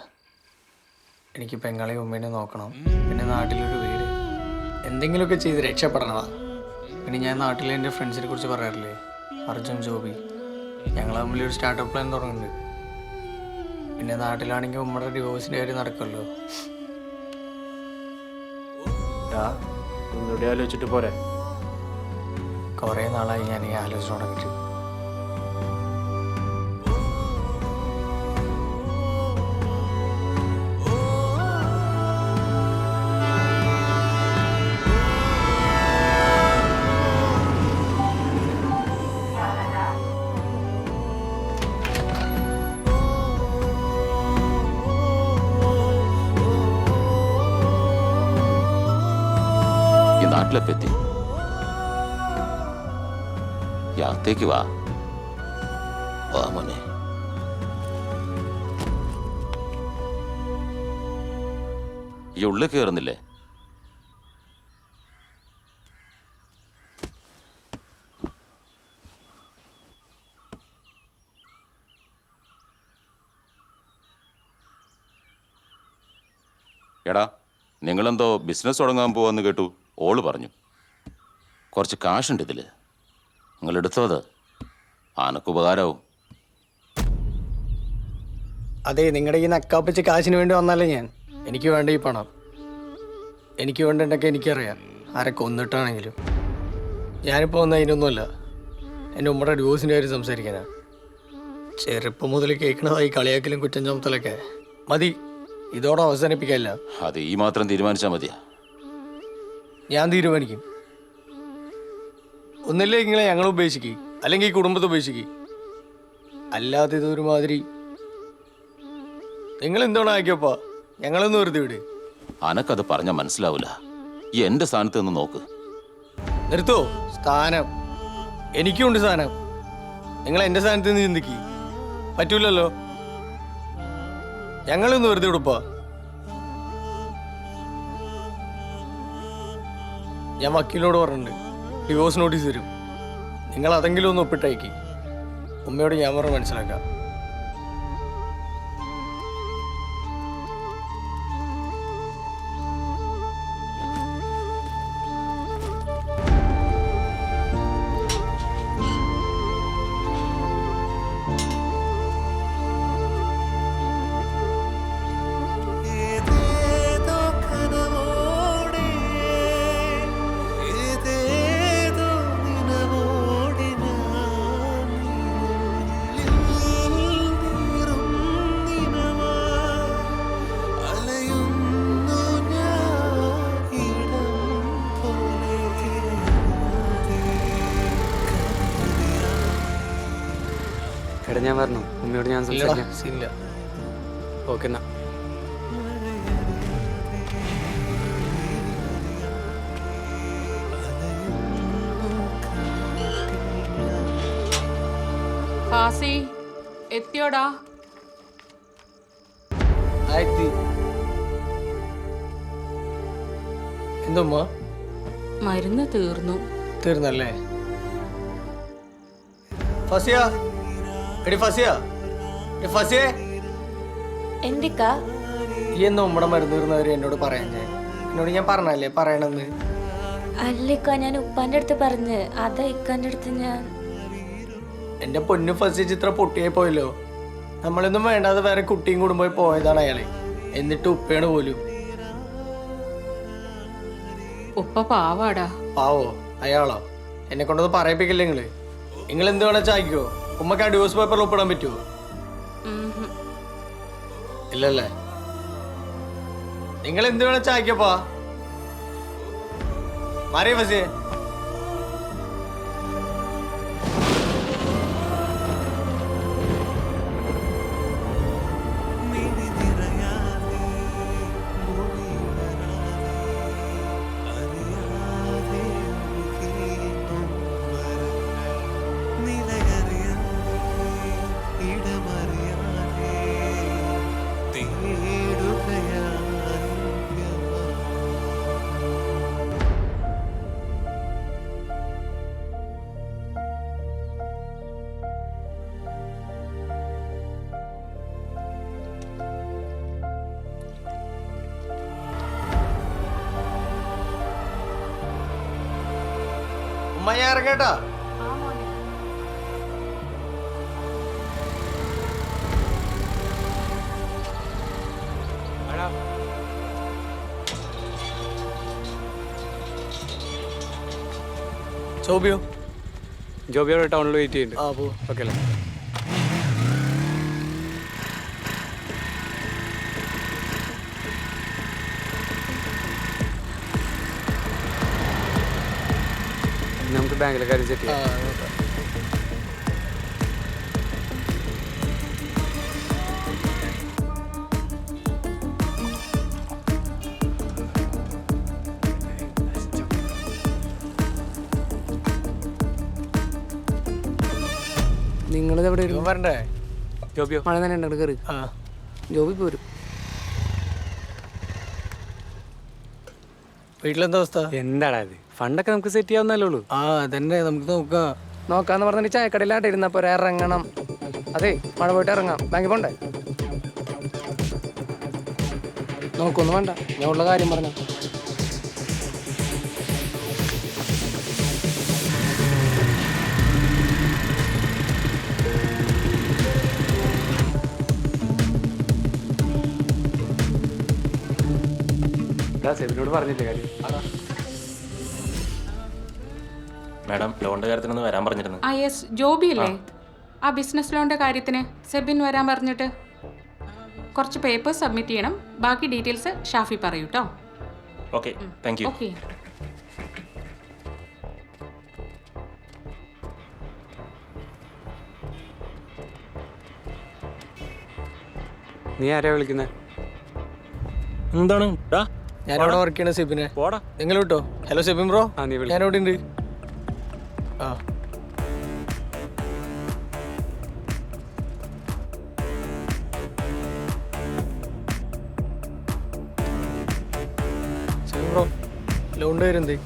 എനിക്ക് പെങ്ങളെയും ഉമ്മേനെ നോക്കണം, പിന്നെ നാട്ടിലൊരു വീട്, എന്തെങ്കിലുമൊക്കെ ചെയ്ത് രക്ഷപ്പെടണതാ. പിന്നെ ഞാൻ നാട്ടിലെ എൻ്റെ ഫ്രണ്ട്സിനെ കുറിച്ച് പറയാറില്ലേ, അർജുൻ, ജോബി, ഞങ്ങൾ തമ്മിൽ ഒരു സ്റ്റാർട്ടപ്പ് പ്ലാൻ തുടങ്ങുന്നുണ്ട്. പിന്നെ നാട്ടിലാണെങ്കിൽ ഉമ്മയുടെ ഡിവോഴ്സിൻ്റെ കാര്യം നടക്കുമല്ലോ. ഒന്നുകൂടി ആലോചിച്ചിട്ട് പോരെ? കുറേ നാളായി ഞാൻ ഈ ആലോചന തുടങ്ങിയിട്ട്. നാട്ടിലെത്തി യാത്തേക്ക് വാ വാ മോനെ. ഈ ഉള്ളിൽ കയറുന്നില്ലേ? എടാ നിങ്ങളെന്തോ ബിസിനസ് തുടങ്ങാൻ പോവാന്ന് കേട്ടു. ഓള് പറഞ്ഞു കുറച്ച് കാശുണ്ട് ഇതിൽ, നിങ്ങളെടുത്തത് ആനക്ക് ഉപകാരമാവും. അതെ, നിങ്ങളുടെ ഈ നക്കാപ്പിച്ച് കാശിന് വേണ്ടി വന്നല്ലേ ഞാൻ. എനിക്ക് വേണ്ട ഈ പണം, എനിക്ക് വേണ്ടിട്ടൊക്കെ എനിക്കറിയാം, ആരെ കൊന്നിട്ടാണെങ്കിലും. ഞാനിപ്പോൾ വന്ന അതിനൊന്നുമല്ല, എൻ്റെ ഉമ്മയുടെ ഡിവോഴ്സിൻ്റെ കാര്യം സംസാരിക്കാനാ. ചെറുപ്പം മുതൽ കേൾക്കണതായി കളിയാക്കലും കുറ്റം ചുമത്തലൊക്കെ മതി, ഇതോടെ അവസാനിപ്പിക്കാനില്ല. അത് ഈ മാത്രം തീരുമാനിച്ചാൽ മതിയാ? ഞാൻ തീരുമാനിക്കും. ഒന്നില്ലേ നിങ്ങളെ ഞങ്ങൾ ഉപേക്ഷിക്കുക, അല്ലെങ്കിൽ ഈ കുടുംബത്തെ ഉപേക്ഷിക്കുക. അല്ലാതെ ഇതൊരുമാതിരി നിങ്ങൾ എന്താണ് ആക്കിയപ്പാ, ഞങ്ങളൊന്ന് വെറുതെ വിട്. അനക്കത് പറഞ്ഞാൽ മനസ്സിലാവില്ല. ഈ എൻ്റെ സ്ഥാനത്ത് നിന്ന് നോക്ക്. നിർത്തോ? സ്ഥാനം എനിക്കുണ്ട് സ്ഥാനം. നിങ്ങൾ എൻ്റെ സ്ഥാനത്ത് നിന്ന് ചിന്തിക്കുക പറ്റൂലല്ലോ. ഞങ്ങളൊന്ന് വെറുതെ വിടുപ്പാ. ഞാൻ വക്കീലിനോട് പറഞ്ഞിട്ടുണ്ട്, ഡിവോഴ്സ് നോട്ടീസ് തരും. നിങ്ങൾ അതെങ്കിലും ഒന്ന് ഒപ്പിട്ടയക്കി. ഉമ്മയോട് ഞാൻ പറഞ്ഞ് മനസ്സിലാക്കാം. എടാ ഞാൻ പറഞ്ഞു ഉമ്മയോട് ഞാൻ സംസാരിക്കാം. ഇല്ല. ഓക്കെ എന്നാ. ഫാസി എത്തിയോടാ? എന്തമ്മ? മരുന്ന് തീർന്നു. തീർന്നല്ലേ? ഫസിയ, എടി ഫസിയ, ഫസിയേ, എന്തിക്കാ ഈ എന്നാ ഉമ്മടെ മരുന്ന് തീർന്നവര് എന്നോട് പറയാൻ? എന്നോട് ഞാൻ പറഞ്ഞല്ലേ പറയണമെന്ന്. അല്ലിക്ക, ഞാൻ ഉപ്പാന്റെ അടുത്ത് പറഞ്ഞ്, അതാ ഇക്കാന്റെ അടുത്ത് ഞാൻ. എന്റെ പൊന്നു ഫസിയ ചിത്ര പൊട്ടിയായി പോയല്ലോ. നമ്മളൊന്നും വേണ്ടാതെ വേറെ കുട്ടിയും കുടുംബം പോയതാണ് അയാളെ. എന്നിട്ട് ഉപ്പയാണ് പോലും. ഉപ്പ പാവാടാ. പാവോ അയാളോ? എന്നെ കൊണ്ടത് പറയിപ്പിക്കില്ല നിങ്ങള്. നിങ്ങൾ എന്ത് വേണാ ചായ്ക്കോ? ഉമ്മക്ക് ആ ഡിവോഴ്സ് പേപ്പറിൽ ഒപ്പിടാൻ പറ്റുമോ? ഇല്ലല്ലേ? നിങ്ങൾ എന്ത് വേണാ ചായ്ക്കപ്പാ. മാറിയ ഫസിയെ. ഉമ്മ ഞാൻ ഇറങ്ങേട്ടാ. ജോബിയോ? ജോബിയോ ടൗണിൽ വെയിറ്റ് ചെയ്യുന്നുണ്ട്. ആ പോ. ഓക്കെ അല്ലേ? നമുക്ക് ബാങ്കിലെ കാര്യം സെറ്റ് ചെയ്യാം. നിങ്ങളിത് എവിടെ വരണ്ടേ? ജോബിയോ? മഴ തന്നെ ഉണ്ട്, കയറി. ആ ജോബി പോരും. വീട്ടിലെന്താ അവസ്ഥ? എന്താടാ ഇത്? ഫണ്ടൊക്കെ നമുക്ക് സെറ്റ് ചെയ്യാവുന്നല്ലേ ഉള്ളൂ. ആ അതന്നെ നമുക്ക് നോക്കാം. നോക്കാന്ന് പറഞ്ഞിട്ട് ചായക്കടയിലാട്ട് ഇരുന്നപ്പോ ഇറങ്ങണം. അതെ, മഴ പോയിട്ട് ഇറങ്ങാം. ബാങ്കിൽ പോണ്ടേ? നോക്കൊന്നും വേണ്ട, ഞാൻ ഉള്ള കാര്യം പറഞ്ഞു. സെബിനോട് പറഞ്ഞില്ലേ കാര്യം? മാഡം ലോണിന്റെ കാര്യത്തിനൊന്ന് വരാൻ പറഞ്ഞിരുന്നു. ആ യെസ്, ജോബി അല്ലേ? ആ ബിസിനസ് ലോണിന്റെ കാര്യത്തിന് സെബിൻ വരാൻ പറഞ്ഞിട്ട് കുറച്ച് പേപ്പേഴ്സ് സബ്മിറ്റ് ചെയ്യണം. ബാക്കി ഡീറ്റെയിൽസ് ഷാഫി പറയൂ കേട്ടോ. Okay, thank U. ഓക്കെ. നീ ആരെയാ വിളിക്കുന്നത്? എന്താണ്? ഞാനവിടെ വർക്ക് ചെയ്യണ സെബിനെ. പോടാ. നിങ്ങൾ വിട്ടോ. Hello Sebin bro. ആ, നീ വിളി. ഞാനവിടെ ഉണ്ട്. ആ സെബിൻ ബ്രോ, ലോണിൻ്റെ കാര്യം എന്തേ?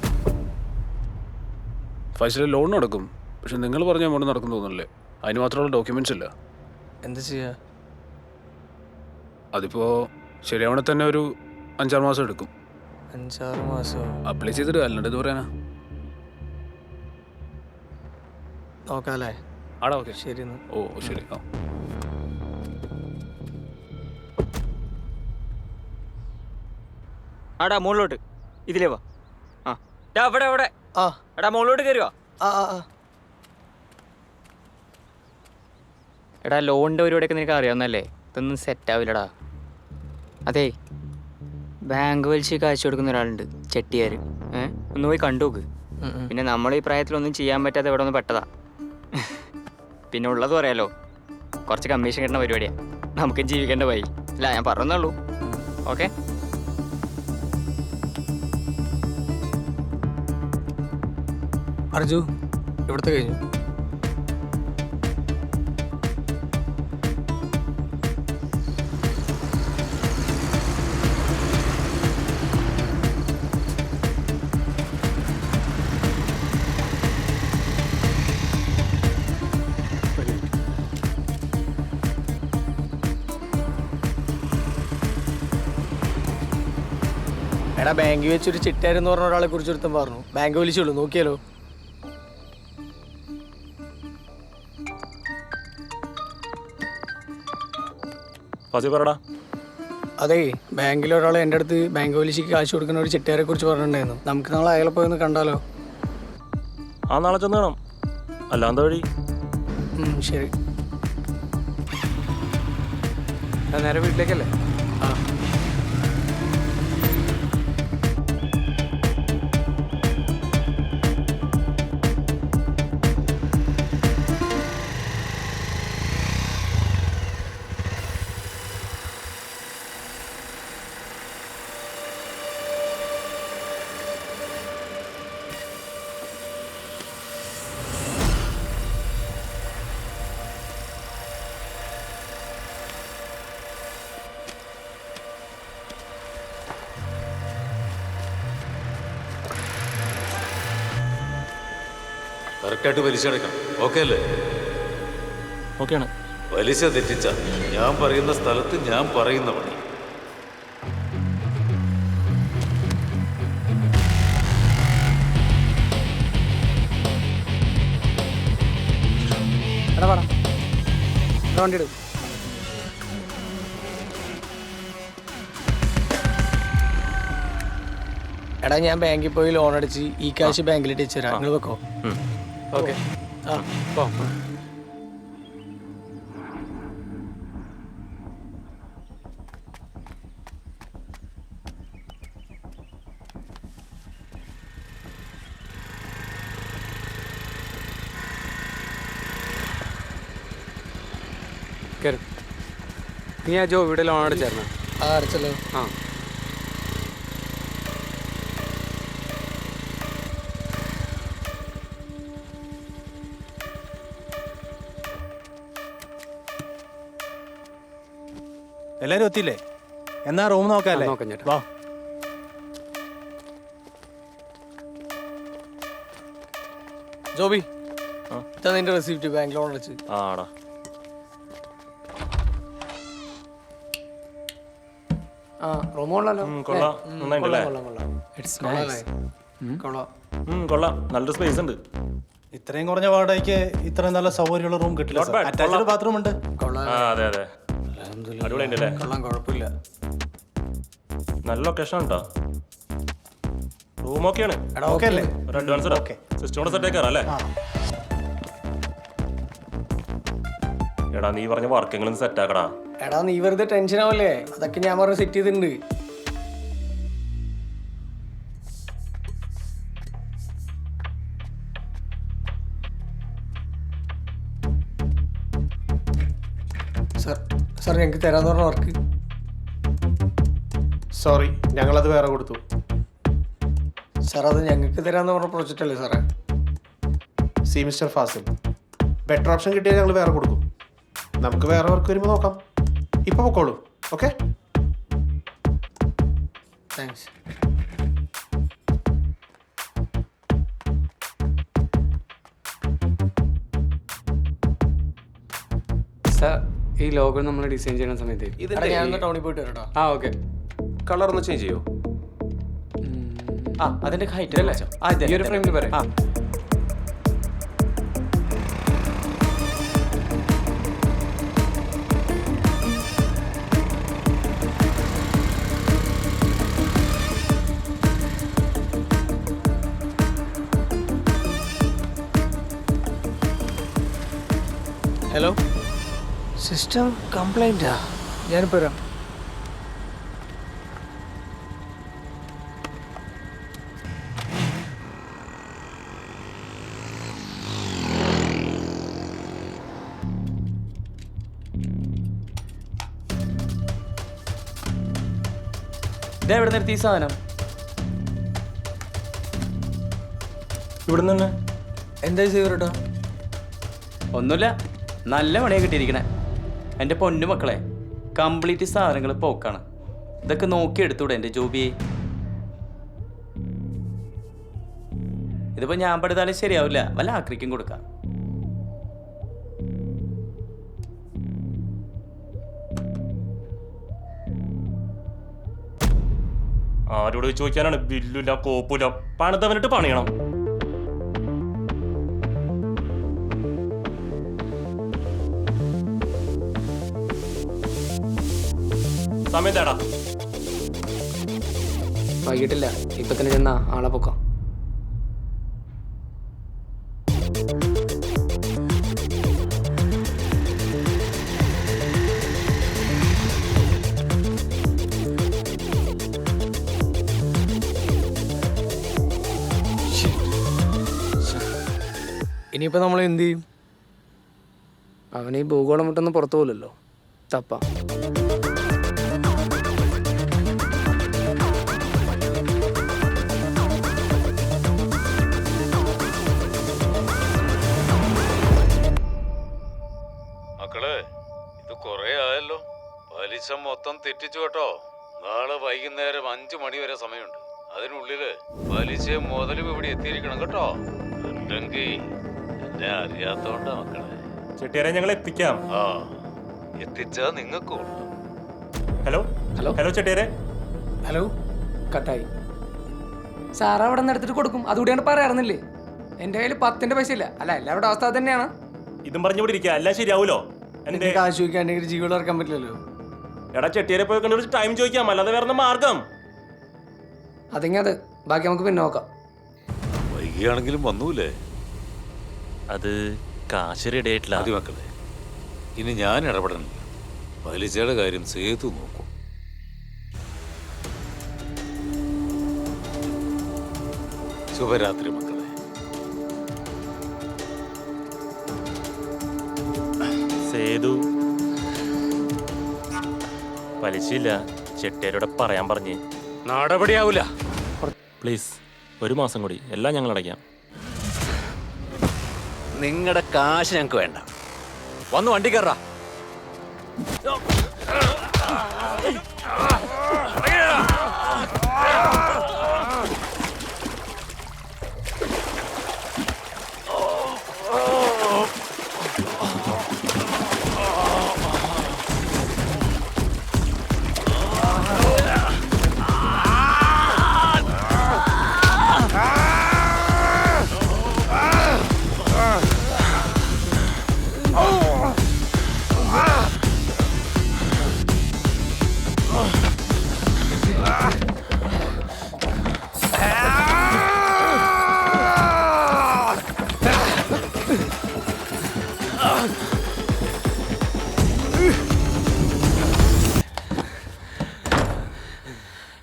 ഫൈസൽ ലോൺ നടക്കും, പക്ഷെ നിങ്ങൾ പറഞ്ഞ എമൗണ്ട് നടക്കും തോന്നുന്നില്ലേ? അതിന് മാത്രമുള്ള ഡോക്യുമെന്റ്സ് ഇല്ല. എന്താ ചെയ്യാ? അതിപ്പോൾ ശരിയാവണേ തന്നെ ഒരു 5-6 മാസം എടുക്കും. 5-6 മാസമോ? അപ്ലൈ ചെയ്തിട്ട് അല്ലാണ്ട് ഇത് പറയാനാ. നോക്കാല്ലേ? ആടാ, ഓക്കെ. ശരി എന്നാ. ഓ ശരി. ആ ആടാ മുകളിലോട്ട് ഇതിലേ വാ. ആ അവിടെ അവിടെ. ആ എടാ മുകളിലോട്ട് കയറുക. ആ ആ ആ എടാ ലോണിൻ്റെ പരിപാടിയൊക്കെ നിനക്ക് അറിയാവുന്നല്ലേ? ഇതൊന്നും സെറ്റാവില്ലടാ. അതെ, ബാങ്ക് വലിച്ച് കാശ് കൊടുക്കുന്ന ഒരാളുണ്ട്, ചെട്ടിയാർ. ഒന്ന് പോയി കണ്ടു നോക്ക്. പിന്നെ നമ്മൾ ഈ പ്രായത്തിലൊന്നും ചെയ്യാൻ പറ്റാതെ ഇവിടെ ഒന്ന് പെട്ടതാ. പിന്നെ ഉള്ളത് പറയാലോ, കുറച്ച് കമ്മീഷൻ കിട്ടുന്ന പരിപാടിയാണ്. നമുക്ക് ജീവിക്കേണ്ട വഴി ഇല്ല, ഞാൻ പറഞ്ഞുള്ളൂ. ഓക്കെ. അർജു, ഇവിടുത്തെ കഴിഞ്ഞു. എടാ, ബാങ്കിൽ വെച്ചൊരു ചിട്ടാരെന്ന് പറഞ്ഞ ഒരാളെ കുറിച്ച് ഒരുത്തം പറഞ്ഞു. ബാങ്ക് വിളിച്ചോളൂ, നോക്കിയാലോ? ഫസി പറടാ. അതെ, ബാങ്കിൽ ഒരാൾ എൻ്റെ അടുത്ത് ബാങ്ക് പലിശയ്ക്ക് കാശ് കൊടുക്കുന്ന ഒരു ചെട്ടിയാരെ കുറിച്ച് പറഞ്ഞിട്ടുണ്ടായിരുന്നു. നമുക്ക് നാളെ അയാളെ പോയി ഒന്ന് കണ്ടാലോ? ആ നാളെ ചെന്ന് കാണാം. അല്ലാന്ത വഴി. ശരി. നേരെ വീട്ടിലേക്കല്ലേ? ആ. കറക്റ്റായിട്ട് പലിശ അടയ്ക്കണം. ഓക്കെ അല്ലേ? ഓക്കെയാണ്. പലിശ തെറ്റിച്ച ഞാൻ പറയുന്ന സ്ഥലത്ത് ഞാൻ പറയുന്ന പണി. എടാ പറ, വണ്ടി എടുക്കും. എടാ, ഞാൻ ബാങ്കിൽ പോയി ലോൺ അടിച്ച് ഈ കാശ് ബാങ്കിലിട്ട് വെച്ചു തരാം. നിങ്ങൾ വെക്കോ? ഓക്കെ. ആ, പോ. കയറി. നീ ആ ജോബിയുടെ ലോൺ അടിച്ചായിരുന്നോ? ആ, അടച്ചല്ലോ. ആ. എല്ലാരും എത്തിയില്ലേ? എന്നാ റൂം നോക്കാല്ലേ? നോക്കാം ചേട്ടാ. വാ. ജോബി, ഇതാ നിന്റെ റെസിപ്റ്റ്, ബാങ്ക് ലോൺ അടച്ച്. ആടാ. ആ, റൂം കൊള്ളാലോ. കൊള്ളാം. നന്നായിട്ടല്ലേ? കൊള്ളാം. നല്ലൊരു സ്പേസ് ഉണ്ട്. ഇത്രയും കുറഞ്ഞ വാടകയ്ക്ക് ഇത്രയും നല്ല സൗകര്യമുള്ള റൂം കിട്ടില്ല. Not bad. അറ്റാച്ച്ഡ് ബാത്റൂം ഉണ്ട്. ആ, അതെ അതെ. അടിപൊളിയുണ്ടല്ലേ? കൊള്ളാം, കുഴപ്പമില്ല. നല്ല ലൊക്കേഷൻ ഉണ്ടോ? റൂം ഓക്കെയാണ്. ഓക്കെ അല്ലേ? ഒരു അഡ്വാൻസ് ഓക്കെ. സിസ്റ്റം കൂടെ സെറ്റ് ആക്കാറ അല്ലേ? എടാ, നീ പറഞ്ഞ വർക്കെങ്കിലും സെറ്റ് ആക്കടാ. എടാ, നീ വെറുതെ ടെൻഷൻ ആവല്ലേ? അതൊക്കെ ഞാൻ പറഞ്ഞ് സെറ്റ് ചെയ്തിട്ടുണ്ട്. സാർ ഞങ്ങൾക്ക് തരാന്ന് പറഞ്ഞ വർക്ക്. സോറി, ഞങ്ങളത് വേറെ കൊടുത്തു. സാർ, അത് ഞങ്ങൾക്ക് തരാന്ന് പറഞ്ഞ പ്രൊജക്റ്റ് അല്ലേ സാറേ? സി മിസ്റ്റർ ഫാസിൽ, ബെറ്റർ ഓപ്ഷൻ കിട്ടിയാൽ ഞങ്ങൾ വേറെ കൊടുക്കും. നമുക്ക് വേറെ വർക്ക് വരുമ്പോൾ നോക്കാം. ഇപ്പൊ പൊക്കോളൂ. Okay, thanks. സാർ, ഈ ലോഗോ നമ്മൾ ഡിസൈൻ ചെയ്യുന്ന സമയത്ത് ഞാൻ ടൗണിൽ പോയിട്ട് വരട്ടോ. ആ, ഓക്കെ. കളർ ഒന്ന് ചേഞ്ച് ചെയ്യോ? ആ, അതിന്റെ ഹൈറ്റ് അല്ലേ? ഈ ഒരു ഫ്രെയിമിൽ പറയാം. ഹലോ, സിസ്റ്റം കംപ്ലൈൻറ്റാ? ഞാനിപ്പോൾ വരാം. ഇതെവിടെ നിർത്തി ഈ സാധനം? ഇവിടുന്ന് തന്നെ. എന്താ ചെയ്തോ? ഒന്നുമില്ല, നല്ല പണിയാണ് കിട്ടിയിരിക്കണേ. എൻ്റെ പൊന്നു മക്കളെ, കംപ്ലീറ്റ് സാധനങ്ങൾ പോക്കാണ്. ഇതൊക്കെ നോക്കിയെടുത്തൂടെ എൻ്റെ ജോബിയെ? ഇതിപ്പോൾ ഞാൻ പെടുത്താലും ശരിയാവില്ല, വല്ല ആക്രിക്കും കൊടുക്കാം. ആരോട് ചോദിക്കാനാണ്? ബില്ലില്ല, കോപ്പില്ല, പണിതവനിട്ട് പണിയണം. സമയം തേടാ. വൈകിട്ടില്ല, ഇപ്പൊ തന്നെ ചെന്നാ ആളെ പൊക്കാം. ഇനിയിപ്പോ നമ്മൾ എന്ത് ചെയ്യും? അവന് ഈ ഭൂഗോളം വിട്ടൊന്നും പുറത്തു പോലല്ലോ. തപ്പ മക്കളെ, ഇത് കൊറേ ആയല്ലോ. പലിശ മൊത്തം തെറ്റിച്ചു കേട്ടോ. നാളെ വൈകുന്നേരം 5 മണി വരെ സമയമുണ്ട്. അതിനുള്ളില് പലിശയും മുതലും ഇവിടെ എത്തിയിരിക്കണം കേട്ടോ. ഉണ്ടെങ്കിൽ എന്നെ അറിയാത്തോണ്ടാ മക്കളെ. ചെട്ടിയാരെ ഞങ്ങൾ എത്തിക്കാം. ആ, എത്തിച്ചാ നിങ്ങൾക്ക് ഹലോ ഹലോ ഹലോ ചെട്ടിയാരെ. ഹലോ, കട്ടായി. സാറ് അവിടെ നിന്ന് എടുത്തിട്ട് കൊടുക്കും, അതുകൂടിയാണ് പറയാറുന്നില്ലേ. എൻ്റെ കയ്യിൽ 10ന്റെ പൈസ ഇല്ല. അല്ല, എല്ലാവരുടെ അവസ്ഥ അത് തന്നെയാണ്. ഇതും പറഞ്ഞുകൂടി ഇരിക്കുക, എല്ലാം ശരിയാവൂലോ? എന്റെ കാശ് ചോദിക്കാണ്ടെങ്കിൽ ജീവിതം ഇറക്കാൻ പറ്റില്ലല്ലോ. എടാ ചെട്ടിയാരെ പോയി കണ്ടു ടൈം ചോദിക്കാം, അല്ലാതെ വേറെ മാർഗം. അതെങ്കിൽ അത് ബാക്കി നമുക്ക് പിന്നെ നോക്കാം. വൈകിയാണെങ്കിലും വന്നൂലേ? അത് കാശ് റെഡി ആയിട്ടില്ല. മതി മക്കളെ, ഇനി ഞാൻ ഇടപെടണില്ല. പലിശയുടെ കാര്യം സേതു നോക്കും. ശുഭരാത്രി മക്കളെ. സേതു പലിശയില്ല, ചെട്ടിയാരോടെ പറയാൻ പറഞ്ഞ്. നടപടിയാവൂല. പ്ലീസ്, 1 മാസം കൂടി, എല്ലാം ഞങ്ങൾ അടയ്ക്കാം. നിങ്ങളുടെ കാശ് ഞങ്ങൾക്ക് വേണ്ട. വന്ന് വണ്ടി കയറാ.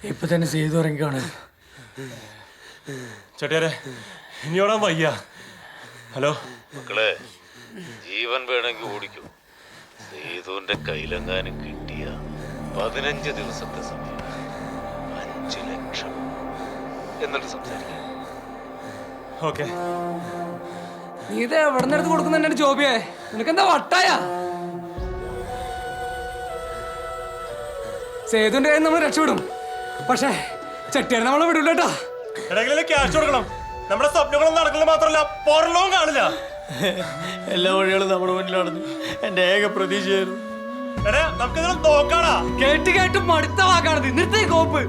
ഇപ്പൊ തന്നെ ചെയ്തു ഇറങ്ങിക്കാണ്. ചെട്ടിയാരെ, ഇനിയോടാൻ വയ്യ. ഹലോ മക്കളെ, ജീവൻ വേണമെങ്കിൽ ഓടിക്കൂ. സേതുവിന്റെ കയ്യിലെങ്ങാനും കിട്ടിയ 15 ദിവസത്തെ സമയം, 5 ലക്ഷം. എന്നിട്ട് സംസാരിക്കാം. ഓക്കെ. നീ ഇത് എവിടെ നിന്ന് എടുത്ത് കൊടുക്കുന്നുണ്ട് ജോബിയെ? നിനക്കെന്താ വട്ടായ? സേതുവിന്റെ കയ്യിൽ നമ്മൾ രക്ഷപ്പെടും, പക്ഷേ ചെട്ടിയാരെ നമ്മളെ വിടൂല കേട്ടാ. എവിടെയെങ്കിലും ക്യാഷ് കൊടുക്കണം. നമ്മുടെ സ്വപ്നങ്ങളും നടക്കുന്നത് മാത്രമല്ല, പുറലോകം കാണില്ല. എല്ലാ വഴികളും നമ്മുടെ മുന്നിലാണെന്ന് എന്റെ ഏക പ്രതീക്ഷയായിരുന്നു. കേട്ട് കേട്ട് മടുത്ത വാക്കാണത്. നിർത്തേ കോപ്പ്.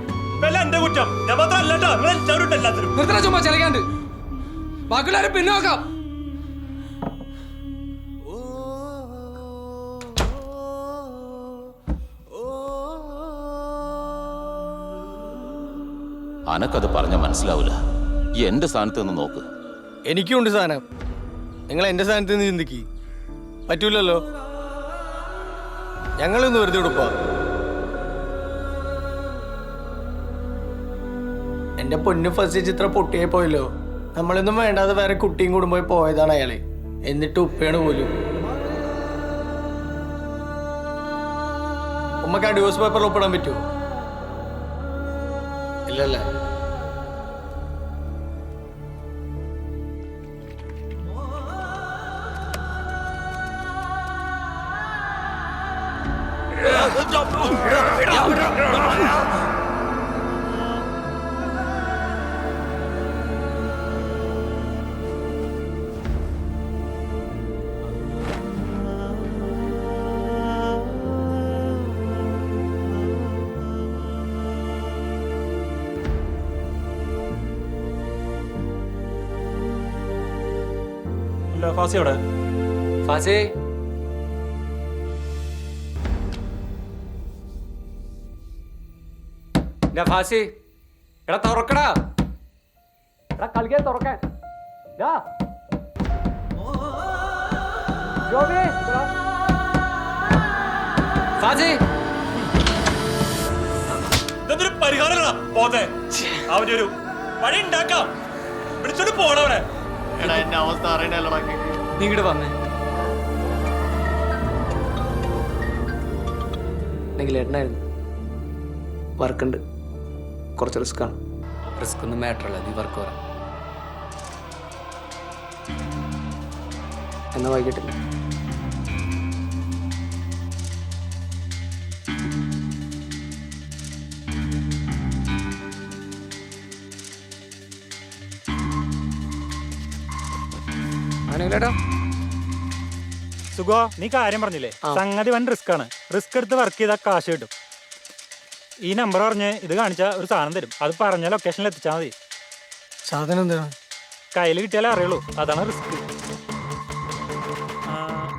എന്റെ കുറ്റം ഞാൻ മാത്രമല്ല, എല്ലാത്തിനും നിർത്തണ ചുമ്മാ ചെലക്കാണ്ട്. ബാക്കിയുള്ളവരെ പിന്നെ നോക്കാം. അനക്കത് പറഞ്ഞ മനസ്സിലാവൂല. എന്റെ സ്ഥാനത്ത് നിന്ന് നോക്ക്. എനിക്കുണ്ട് സാധനം. നിങ്ങൾ എന്റെ സ്ഥാനത്ത് നിന്ന് ചിന്തിക്ക്. പറ്റൂലല്ലോ. ഞങ്ങളൊന്ന് വെറുതെ കൊടുപ്പാ. എന്റെ പൊന്നു ഫസ്റ്റ് ചിത്രം പൊട്ടിയായി പോയല്ലോ. നമ്മളൊന്നും വേണ്ടാതെ വേറെ കുട്ടിയും കൂടുമ്പോൾ പോയതാണ് അയാളെ. എന്നിട്ട് ഉപ്പയാണ് പോലും. ഉമ്മക്ക് ആ ഡിവോഴ്സ് പേപ്പറിൽ ഒപ്പിടാൻ പറ്റുമോ? ഇല്ലല്ലേ. ഫാസി എവിടെ? ഫാസി, നഫാസി എടാ തുറക്കടാ, എടാ കളിക്കാൻ തുറക്കാൻ. ഡാ. ജോബി, എടാ. ഫാസി ഇതൊരു പരിഹാരങ്ങളാ പോത്തെ. അവന്റെ ഒരു വഴി ഉണ്ടാക്കാം. വിളിച്ചോണ്ട് പോണവനെ. എന്റെ അവസ്ഥ അറിയണല്ലോ. നീ ഇങ്ങോട്ട് വന്നേ. ഏട്ടനായിരുന്നു. വർക്കുണ്ട്, കുറച്ച് റിസ്ക്കാണ്. റിസ്ക് ഒന്നും മാറ്ററല്ല, നീ വർക്ക് വരാം. എന്നാ വൈകിട്ടില്ല. ആണെങ്കിലേട്ടാ സുഖോ, നീ കാര്യം പറഞ്ഞില്ലേ, സംഗതി വൻ റിസ്ക് ആണ്. റിസ്ക് എടുത്ത് വർക്ക് ചെയ്താൽ കാശ് കിട്ടും. ഈ നമ്പർ പറഞ്ഞ് ഇത് കാണിച്ചാൽ ഒരു സാധനം തരും. അത് പറഞ്ഞ ലൊക്കേഷനിൽ എത്തിച്ചാൽ മതി. സാധനം എന്താണ്? കയ്യിൽ കിട്ടിയാലേ അറിയുള്ളൂ, അതാണ് റിസ്ക്.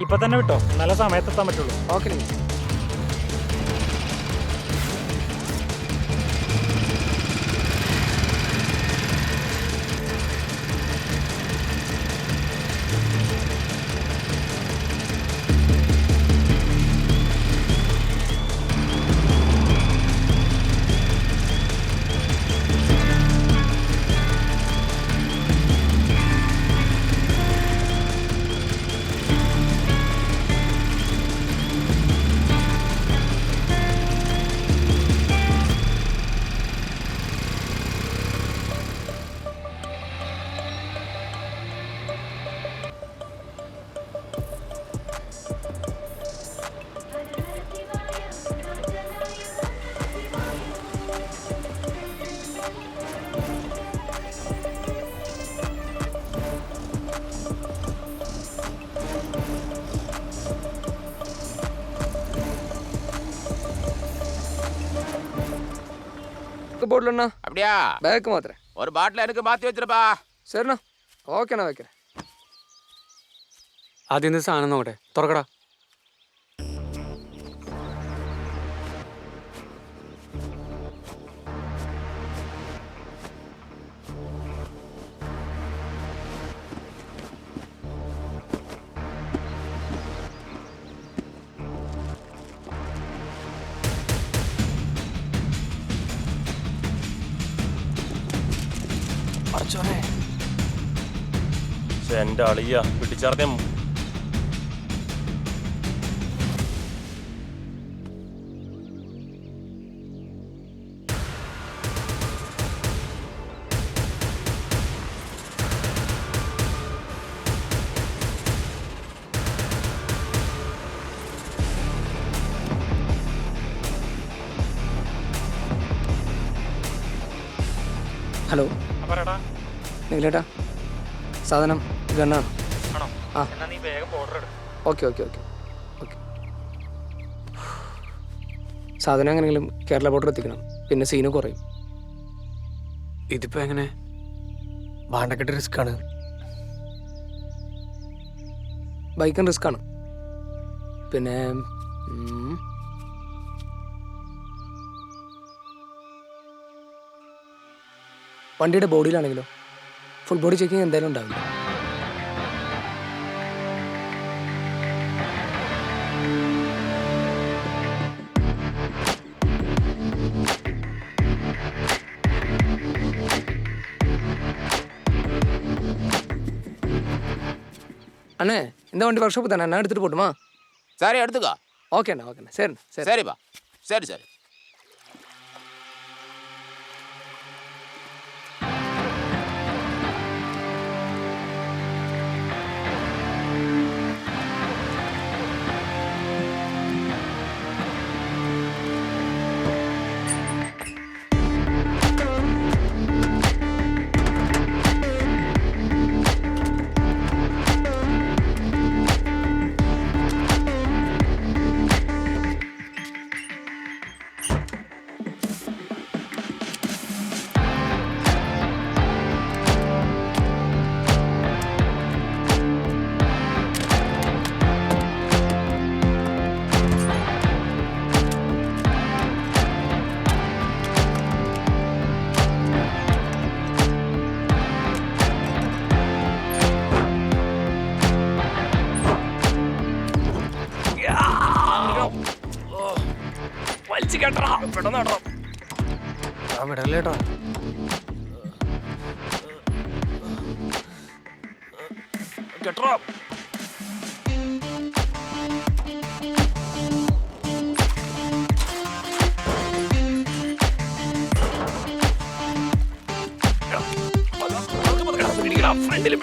ഇപ്പൊ തന്നെ വിട്ടോ, നല്ല സമയത്ത് എത്താൻ പറ്റുള്ളൂ. ഓക്കെ. போடலண்ணா. அப்படியா? பேக் மாத்திரேன். ஒரு பாட்டில் எனக்கு மாற்றி வச்சிருப்பா. சரிண்ணா, ஓகேண்ணா, வைக்கிறேன். ആദ്യം സാധനം നോക്കട്ടെ. തുറക്കടാ. എന്റെ അളിയ പിടിച്ചറിഞ്ഞ ഹലോ നിഖിലേട്ടാ, സാധനം ഗണ്ണാണ്. ആ ഓക്കെ ഓക്കെ ഓക്കെ ഓക്കെ. സാധനം എങ്ങനെയെങ്കിലും കേരള ബോർഡർ എത്തിക്കണം, പിന്നെ സീന് കുറയും. ഇതിപ്പോ എങ്ങനെ? ഭാണ്ഡക്കെട്ട് റിസ്ക്കാണ്. ബൈക്കും റിസ്ക്കാണ്. പിന്നെ വണ്ടിയുടെ ബോഡിയിലാണെങ്കിലോ ഫുൾ ബോഡി ചെക്കിങ് എന്തായാലും ഉണ്ടാവില്ല. அண்ணே, இந்த வண்டி ஒர்க் ஷாப் தானே, நான் எடுத்துகிட்டு போட்டுமா? சரி, எடுத்துக்கோ. ஓகேண்ணா, ஓகேண்ணா, சரிண்ணா, சரி. சரிப்பா, சரி சரி. വലിച്ചു കേട്ടടാ വിടല്ലേട്ടോ. കേട്ടോ ഫ്രണ്ടിൽ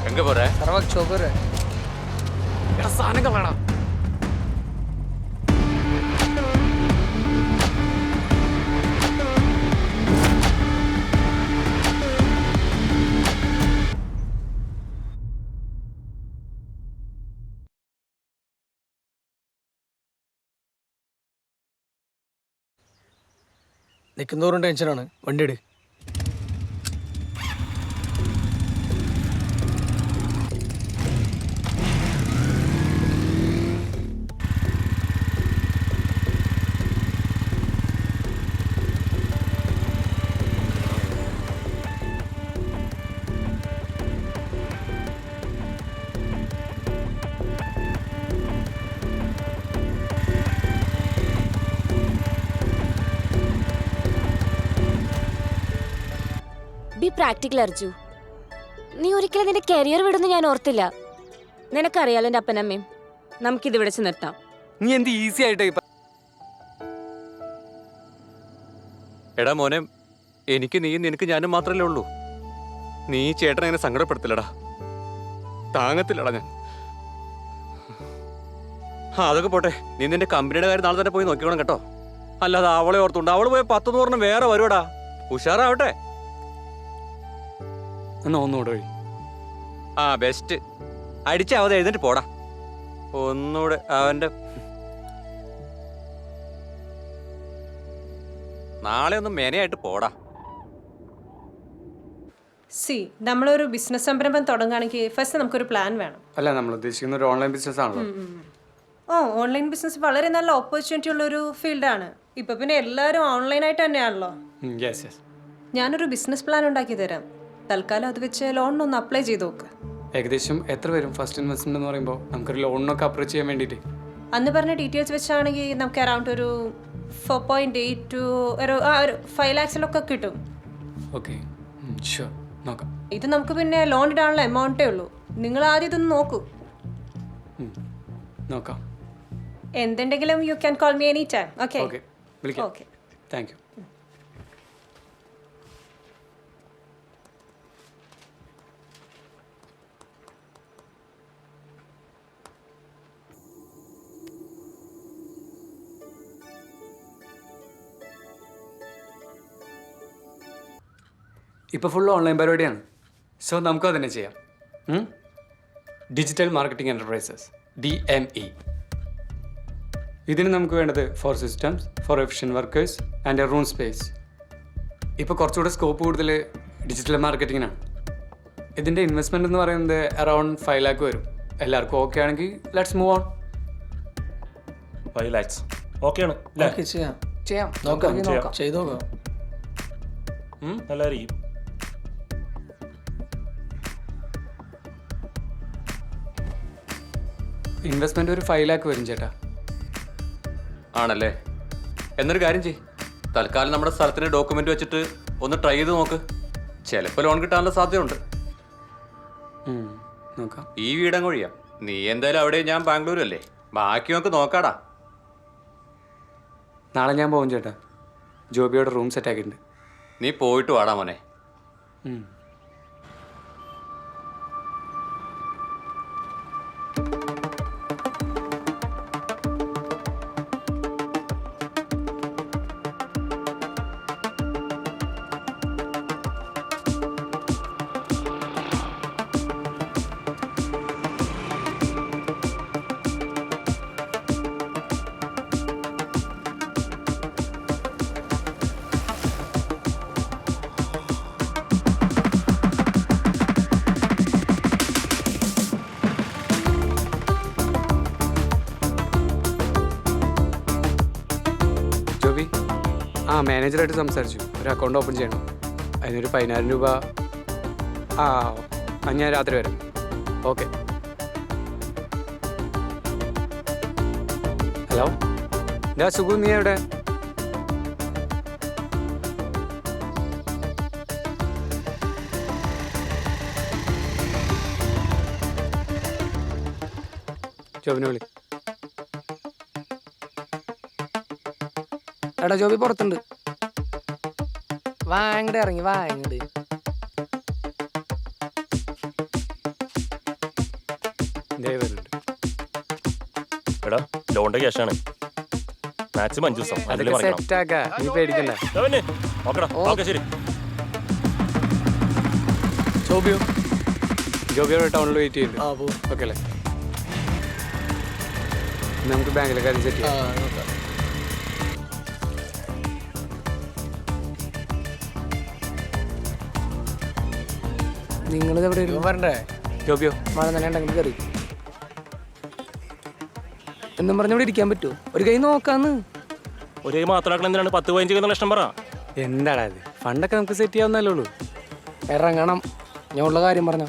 எங்க போற? സർവക് ചോക്കറ് എടാ സാധനങ്ങൾ വേണം. നിൽക്കുന്നവരും ടെൻഷനാണ്. വണ്ടി എടു. B practical Arju. നീ ഒരിക്കലും നിന്റെ കരിയർ വിടുന്നു ഞാൻ ഓർത്തില്ല. നിനക്കറിയാലോ എൻ്റെ അപ്പനമ്മയും. നമുക്കിത് വിളിച്ച് നിർത്താം. നീ എന്ത് ഈസി ആയിട്ട് എടാ മോനെ, എനിക്ക് നീ നിനക്ക് ഞാനും മാത്രമല്ലേ ഉള്ളൂ. നീ ചേട്ടനെ അങ്ങനെ സങ്കടപ്പെടുത്തില്ലടാ, താങ്ങത്തില്ലടാ ഞാൻ. അതൊക്കെ പോട്ടെ, നീ നിന്റെ കമ്പനിയുടെ കാര്യം നാളെ തന്നെ പോയി നോക്കിക്കോണം കേട്ടോ. അല്ലാതെ അവളെ ഓർത്തുണ്ട്. അവള് പോയി 10 വേറെ വരുവാടാ. ഉഷാറാവട്ടെ. എന്നാ ഒന്നുകൂടെ വഴി. ആ ബെസ്റ്റ്. അടിച്ചാവത് എഴുന്നേറ്റ് പോടാ. ഒന്നുകൂടെ അവന്റെ നാളെ ഒന്ന് മെനയായിട്ട് പോടാ. നമ്മളൊരു ബിസിനസ് സംരംഭം തുടങ്ങുകയാണെങ്കിൽ ഫസ്റ്റ് നമുക്കൊരു പ്ലാൻ വേണം. അല്ല, നമ്മൾ ഉദ്ദേശിക്കുന്ന ഒരു ഓൺലൈൻ ബിസിനസ് ആണല്ലോ. ഓൺലൈൻ ബിസിനസ് വളരെ നല്ല ഓപ്പർച്യൂണിറ്റി ഉള്ളൊരു ഫീൽഡാണ്. ഇപ്പൊ പിന്നെ എല്ലാവരും ഓൺലൈനായിട്ട് തന്നെയാണല്ലോ. ഞാനൊരു ബിസിനസ് പ്ലാൻ ഉണ്ടാക്കി തരാം. തൽക്കാലം അത് വെച്ച് ലോണിനൊന്ന് അപ്ലൈ ചെയ്ത് നോക്ക്. ഏകദേശം എത്ര വരും ഫസ്റ്റ് ഇൻവെസ്റ്റ്മെന്റ് എന്ന് പറയുമ്പോൾ? നമുക്കൊരു ലോണിനൊക്കെ അപ്രോച്ച് ചെയ്യാൻ വേണ്ടിയിട്ട് അന്ന് പറഞ്ഞ ഡീറ്റെയിൽസ് വെച്ചാണെങ്കിൽ നമുക്ക് അറൗണ്ട് ഒരു 4.8 to ഒരു 5 lakhs കിട്ടും. ഓക്കെ, ഷുവർ, നോക്കാം. ഇത് നമുക്ക് പിന്നെ ലോൺ ഇടാനുള്ള എമൗണ്ടേ ഉള്ളൂ. നിങ്ങൾ ആദ്യം ഇതൊന്ന് നോക്കൂ. നോക്കാം. എന്തുണ്ടെങ്കിലും you can call me any time. Okay, വിളിക്കാം. Okay, thank you. ഇപ്പോൾ ഫുൾ ഓൺലൈൻ പരിപാടിയാണ്. സോ നമുക്കും അതിനെ ചെയ്യാം. Digital marketing enterprises, DME. ഇതിന് നമുക്ക് വേണ്ടത് 4 systems, 4 efficient workers and a room space. ഇപ്പോൾ കുറച്ചുകൂടെ സ്കോപ്പ് കൂടുതൽ ഡിജിറ്റൽ മാർക്കറ്റിങ്ങിനാണ്. ഇതിൻ്റെ ഇൻവെസ്റ്റ്മെൻറ്റ് എന്ന് പറയുന്നത് അറൗണ്ട് 5 lakh വരും. എല്ലാവർക്കും ഓക്കെ ആണെങ്കിൽ ലെറ്റ്സ് മൂവ് ഓൺ. 5 lakhs ഓക്കെയാണ് അല്ലേ? ഓക്കെ ചെയ്യാം ചെയ്യാം, നോക്കാം ചെയ്യാം. ചെയ്ത് നോക്കാം. നല്ലതായിരിക്കും. ഇൻവെസ്റ്റ്മെന്റ് ഒരു 5 lakh വരും ചേട്ടാ. ആണല്ലേ? എന്നൊരു കാര്യം ചെയ്, തൽക്കാലം നമ്മുടെ സ്ഥലത്തിന്റെ ഡോക്യുമെന്റ് വെച്ചിട്ട് ഒന്ന് ട്രൈ ചെയ്ത് നോക്ക്. ചിലപ്പോൾ ലോൺ കിട്ടാനുള്ള സാധ്യതയുണ്ട്. നോക്കാം. ഈ വീടങ്ങ് ഒഴിയാം. നീ എന്തായാലും അവിടെ, ഞാൻ ബാംഗ്ലൂരും അല്ലേ, ബാക്കി നമുക്ക് നോക്കാടാ. നാളെ ഞാൻ പോകും ചേട്ടാ. ജോബിയോടെ റൂം സെറ്റ് ആക്കിയിട്ടുണ്ട്. നീ പോയിട്ട് വാടാ മോനെ. ജോബി, മാനേജറായിട്ട് സംസാരിച്ചു. ഒരു അക്കൗണ്ട് ഓപ്പൺ ചെയ്യണം. അതിനൊരു 10,000 രൂപ. ഞാൻ രാത്രി വരാം. ഓക്കെ. ഹലോ, എന്താ സുഖു, നീ എവിടെ? ജോബിനെ വിളി. എടാ ജോബി പുറത്തുണ്ട്. വാങ്ങടെ ഇറങ്ങി വാങ്ങട്. എടാ ലോണിന്റെ ക്യാഷാണ്. മാക്സിമം 5 ദിവസം അതിൽ അതൊക്കെ സെറ്റ് ആക്കാം, നീ പേടിക്കണ്ട. ഓക്കെ ശരി. ജോബിയോ? ജോബിയോടെ ടൗണിൽ വെയിറ്റ് ചെയ്യുന്നുണ്ട്. ഓക്കെ അല്ലേ? നമുക്ക് ബാങ്കിലെ കാര്യം സെറ്റ് ചെയ്യാം. നിങ്ങളിത് എവിടെ വരണ്ടേ? ജോബിയോ, മഴ തന്നെ ഉണ്ടെങ്കിൽ കയറി എന്നും പറഞ്ഞവിടെ ഇരിക്കാൻ പറ്റുമോ? ഒരു കൈ നോക്കാന്ന്. ഒരു കൈ മാത്രമാക്കണം. എന്തിനാണ് 10-15 ലക്ഷം പറ? എന്താടാ ഇത്? ഫണ്ടൊക്കെ നമുക്ക് സെറ്റ് ചെയ്യാവുന്നല്ലേ ഉള്ളൂ. ഇറങ്ങണം. ഞാൻ ഉള്ള കാര്യം പറഞ്ഞോ.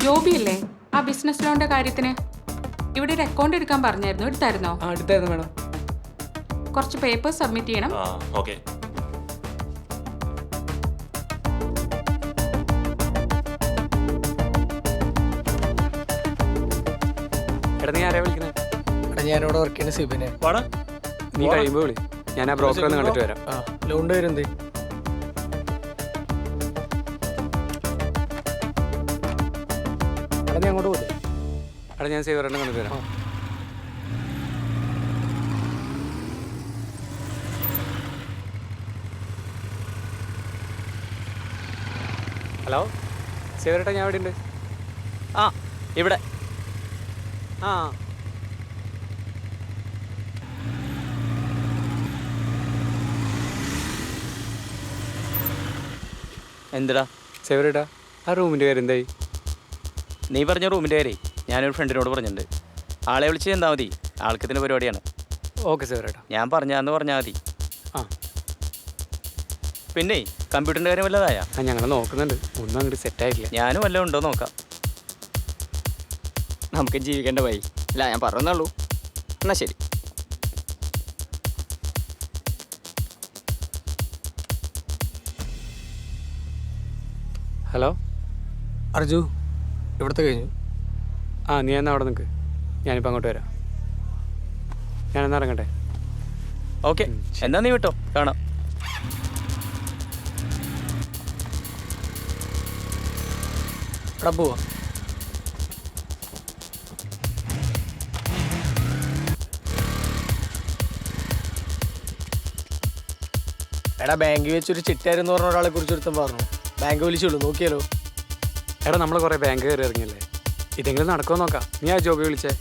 ജോബി അല്ലേ? ആ ബിസിനസ് ലോണിന്റെ കാര്യത്തിന് ഇവിടെ ഒരു അക്കൗണ്ട് എടുക്കാൻ പറഞ്ഞായിരുന്നു. എടുത്തായിരുന്നോ? എടുത്തായിരുന്നു മേഡം. കുറച്ച് പേപ്പേഴ്സ് സബ്മിറ്റ് ചെയ്യണം. ഓക്കെ. എടാ നീ ആരെയാ വിളിക്കുന്നത്? എടാ ഞാനിവിടെ വർക്ക് ചെയ്യുന്ന സിബിനെ. നീ കഴിയുമ്പോൾ വിളി. ഞാൻ ആ ബ്രോക്കറെ ഒന്ന് കണ്ടിട്ട് വരാം. ലോണിൻ്റെ പേര് എന്തേ? നീ അങ്ങോട്ട് പോലെ. എടാ ഞാൻ സേവറെണ്ണം കണ്ടിട്ട് വരാം. ഹലോ സേവരേട്ടാ, ഞാൻ എവിടെ ഉണ്ട്? ഇവിടെ. എന്തിടാ സേവരേട്ടാ, ആ റൂമിൻ്റെ കാര്യം എന്തായി? നീ പറഞ്ഞ റൂമിൻ്റെ കാര്യം ഞാനൊരു ഫ്രണ്ടിനോട് പറഞ്ഞിട്ടുണ്ട്. ആളെ വിളിച്ച് ചെന്നാൽ മതി. ആൾക്കത്തിൻ്റെ പരിപാടിയാണ്. ഓക്കെ സേവരേട്ടാ, ഞാൻ പറഞ്ഞാന്ന് പറഞ്ഞാൽ മതി. പിന്നെ കമ്പ്യൂട്ടറിൻ്റെ കാര്യം വല്ലതായ? ഞങ്ങൾ നോക്കുന്നുണ്ട്. ഒന്നും അങ്ങോട്ട് സെറ്റായിട്ടില്ല. ഞാനും വല്ലതും ഉണ്ടോ നോക്കാം. നമുക്ക് ജീവിക്കേണ്ട വഴി അല്ല, ഞാൻ പറഞ്ഞുള്ളൂ. എന്നാ ശരി. ഹലോ അർജു, ഇവിടുത്തെ കഴിഞ്ഞു. നീ എന്നാ അവിടെ നിൽക്ക്. ഞാനിപ്പോൾ അങ്ങോട്ട് വരാം. ഞാനെന്നാ ഇറങ്ങട്ടെ? ഓക്കെ, എന്നാ നീ വിട്ടോ, കാണാം. എടാ പോവാ. എടാ ബാങ്കിൽ വെച്ചൊരു ചിട്ടാരെന്ന് പറഞ്ഞ ഒരാളെ കുറിച്ച് ഒരുത്തം പറഞ്ഞു. ബാങ്ക് വിളിച്ചുള്ളൂ, നോക്കിയാലോ? എടാ നമ്മൾ കുറേ ബാങ്ക് കയറി ഇറങ്ങിയല്ലേ, ഇതെങ്കിലും നടക്കുമോ നോക്കാം. നീ ആ ജോബി വിളിച്ചേ.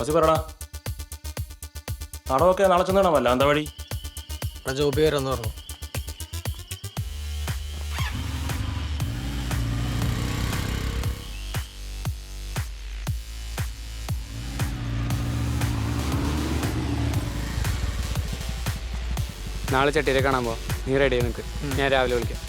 ബസ് പറടാ. അടവൊക്കെ നാളെ ചെന്നിടാമല്ല എന്താ വഴി? ആ ജോബി വരാന്ന് പറഞ്ഞു. നാളെ ചെട്ടിയെ കാണാൻ പോവാം. നീ റെഡി ആയി നിൽക്ക്. ഞാൻ രാവിലെ വിളിക്കാം.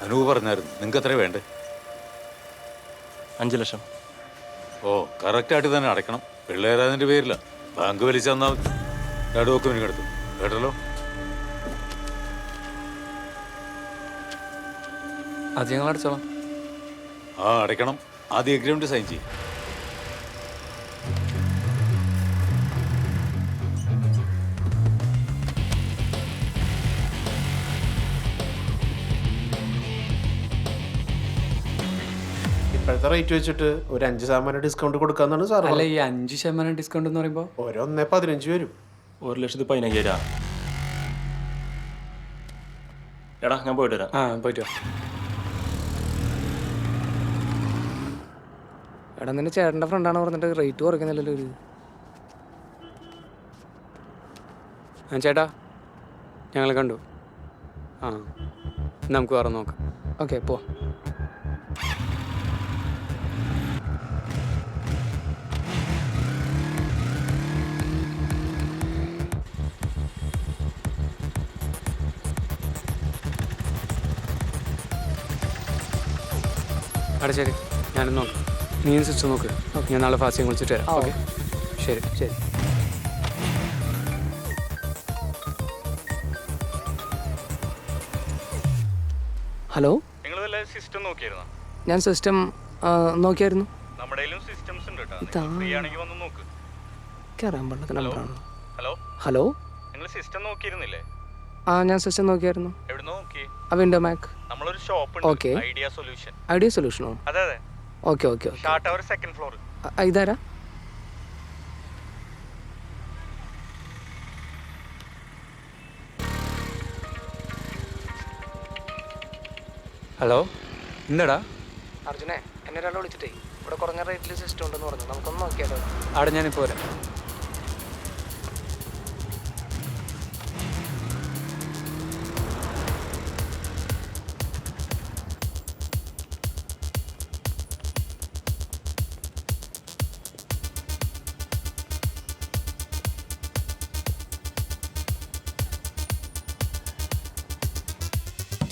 അനൂപ് പറഞ്ഞായിരുന്നു നിങ്ങൾക്ക് എത്ര വേണ്ടേ? 5 ലക്ഷം. ഓ കറക്റ്റായിട്ട് തന്നെ അടയ്ക്കണം. പിള്ളേരതിൻ്റെ പേരില്ല. ബാങ്ക് വലിച്ചു തന്നാൽ ഡോക്യുമെന്റ് എടുത്തു കേട്ടല്ലോ. അത് ഞങ്ങൾ അടച്ചോളാം. ആ അടയ്ക്കണം. ആദ്യം എഗ്രിമെന്റ് സൈൻ ചെയ്യും. ഇപ്പോഴത്തെ റേറ്റ് വെച്ചിട്ട് ഒരു 5% ഡിസ്കൗണ്ട് കൊടുക്കാന്നാണ് സാർ. അല്ല, ഈ 5% ഡിസ്കൗണ്ട് എന്ന് പറയുമ്പോൾ ഒരു 1.15 വരും. 1,15,000. എടാ ഞാൻ പോയിട്ട് വരാം. പോയിട്ട് വാ. എടാ നിന്റെ ചേട്ടൻ്റെ ഫ്രണ്ടാണ് പറഞ്ഞിട്ട് റേറ്റ് കുറയ്ക്കുന്നില്ലല്ലോ ഒരു. ചേട്ടാ ഞങ്ങൾ കണ്ടു. നമുക്ക് വേറെ നോക്കാം. ഓക്കെ പോ. അവിടെ ശരി, ഞാനും നോക്കാം. നീ സിസ്റ്റം നോക്ക്. ഞാൻ നാളെ ഫാസ്റ്റിംഗ് വിളിച്ചിട്ട് വരാം. ഓക്കെ ശരി ശരി. ഹലോ, സിസ്റ്റം നോക്കിയായിരുന്നോ? ഞാൻ സിസ്റ്റം നോക്കിയായിരുന്നു. നമ്മുടെ സിസ്റ്റംസ് ഉണ്ട് കേട്ടോ. ഇതാ ഫ്രീ ആണെങ്കിൽ വന്ന് നോക്ക്. കയറാൻ പാടില്ലാത്ത നമ്പറാണ്. ഹലോ ഹലോ, നിങ്ങൾ സിസ്റ്റം നോക്കിയിരുന്നില്ലേ? ഞാൻ സിസ്റ്റം നോക്കിയായിരുന്നു. എവിടെ നോക്കി? Window mac. നമ്മളൊരു ഷോപ്പ് ഓക്കെ. ഉണ്ട്, ഐഡിയ സൊല്യൂഷൻ. ഐഡിയ സൊല്യൂഷനോ? അതെ അതെ. Okay okay. ഷാർട്ട് അവർ സെക്കൻഡ് ഫ്ലോർ. ഇതാരാ? ഹലോ, എന്താടാ? അർജുനെ, എന്നെ ഒരാൾ വിളിച്ചിട്ടേ ഇവിടെ കുറഞ്ഞ റേറ്റിൽ സിസ്റ്റം ഉണ്ടെന്ന് പറഞ്ഞു. നമുക്കൊന്ന് നോക്കിയാലോ? അവിടെ ഞാനിപ്പോൾ വരാം.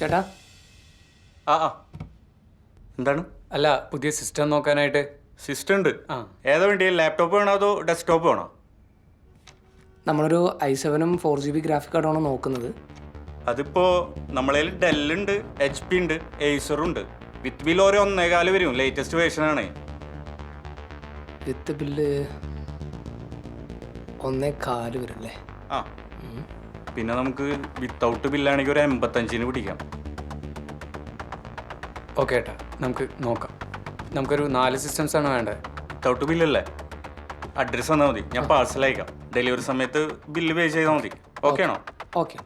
ചേട്ടാ. എന്താണ്? അല്ല, പുതിയ സിസ്റ്റം നോക്കാനായിട്ട്. സിസ്റ്റം ഉണ്ട്. ഏതാ വേണ്ടി? ലാപ്ടോപ്പ് വേണോ അതോ ഡെസ്ക്ടോപ്പ് വേണോ? നമ്മളൊരു i7 4GB ഗ്രാഫിക് കാർഡാണ് നോക്കുന്നത്. അതിപ്പോ നമ്മളതിൽ ഡെല്ലുണ്ട്, HP ഉണ്ട്, ഏസറും ഉണ്ട്. വിത്ത് ബിൽ ഓരോ 1.25 വരും. ലേറ്റസ്റ്റ് വേർഷൻ ആണ്. വിത്ത് ബില്ല് 1.25 വരും അല്ലേ? പിന്നെ നമുക്ക് വിത്തൗട്ട് ബില്ലാണെങ്കിൽ ഒരു 85-ന് പിടിക്കാം. ഓക്കെ ഏട്ടാ, നമുക്ക് നോക്കാം. നമുക്കൊരു 4 സിസ്റ്റംസ് ആണ് വേണ്ടത്. വിത്തൗട്ട് ബില്ലല്ലേ? അഡ്രസ്സ് തന്നാൽ മതി, ഞാൻ പാഴ്സൽ അയക്കാം. ഡെലിവറി സമയത്ത് ബില്ല് പേ ചെയ്താൽ മതി. ഓക്കെ ആണോ? ഓക്കെ.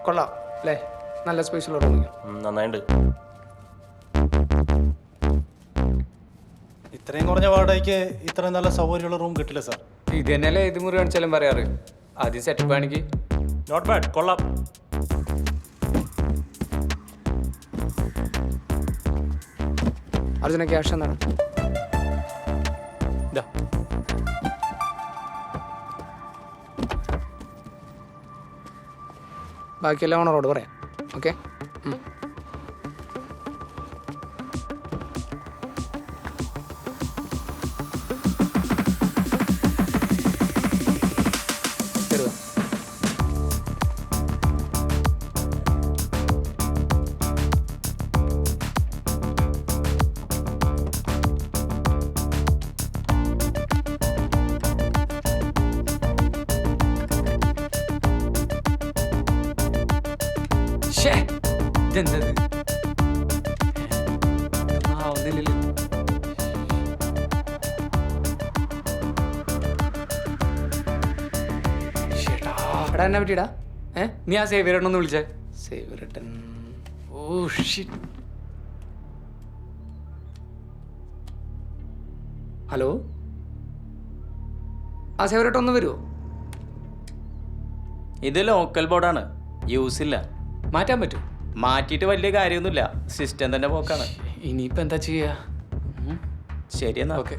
കൊള്ളാം അല്ലേ? നല്ല സ്പേസുള്ള റൂം. നന്നായിട്ടുണ്ട്. ഇത്രയും കുറഞ്ഞ വാടകയ്ക്ക് ഇത്രയും നല്ല സൗകര്യമുള്ള റൂം കിട്ടില്ല സാർ. ഇത് തന്നെയല്ലേ ഏത് മുറി കാണിച്ചാലും പറയാറ്. ആദ്യം സെറ്റപ്പ് ആണെങ്കിൽ നോട്ട് ബാഡ്, കൊള്ളാം. അർജുന ക്യാഷ് എന്നാണ്? ഇതാ. ബാക്കിയെല്ലാം ഓണറോട് പറയാം. ഓക്കെ? ഇതെന്തത്? ആ ഒന്നില്ലല്ലോ. എടാ എന്നെ പറ്റിയിടാ. നീ ആ സേവിയറേട്ടനൊന്ന് വിളിച്ചേ. സേവിയറേട്ടൻ. Oh shit. ഹലോ, ആ സേവിയറേട്ടൻ ഒന്ന് വരുമോ? ഇത് ലോക്കൽ ബോർഡാണ്, യൂസ് ഇല്ല. മാറ്റാൻ പറ്റും? മാറ്റിയിട്ട് വലിയ കാര്യമൊന്നുമില്ല, സിസ്റ്റം തന്നെ പോക്കാണ്. ഇനിയിപ്പോൾ എന്താ ചെയ്യുക? ശരി എന്നാ. ഓക്കെ.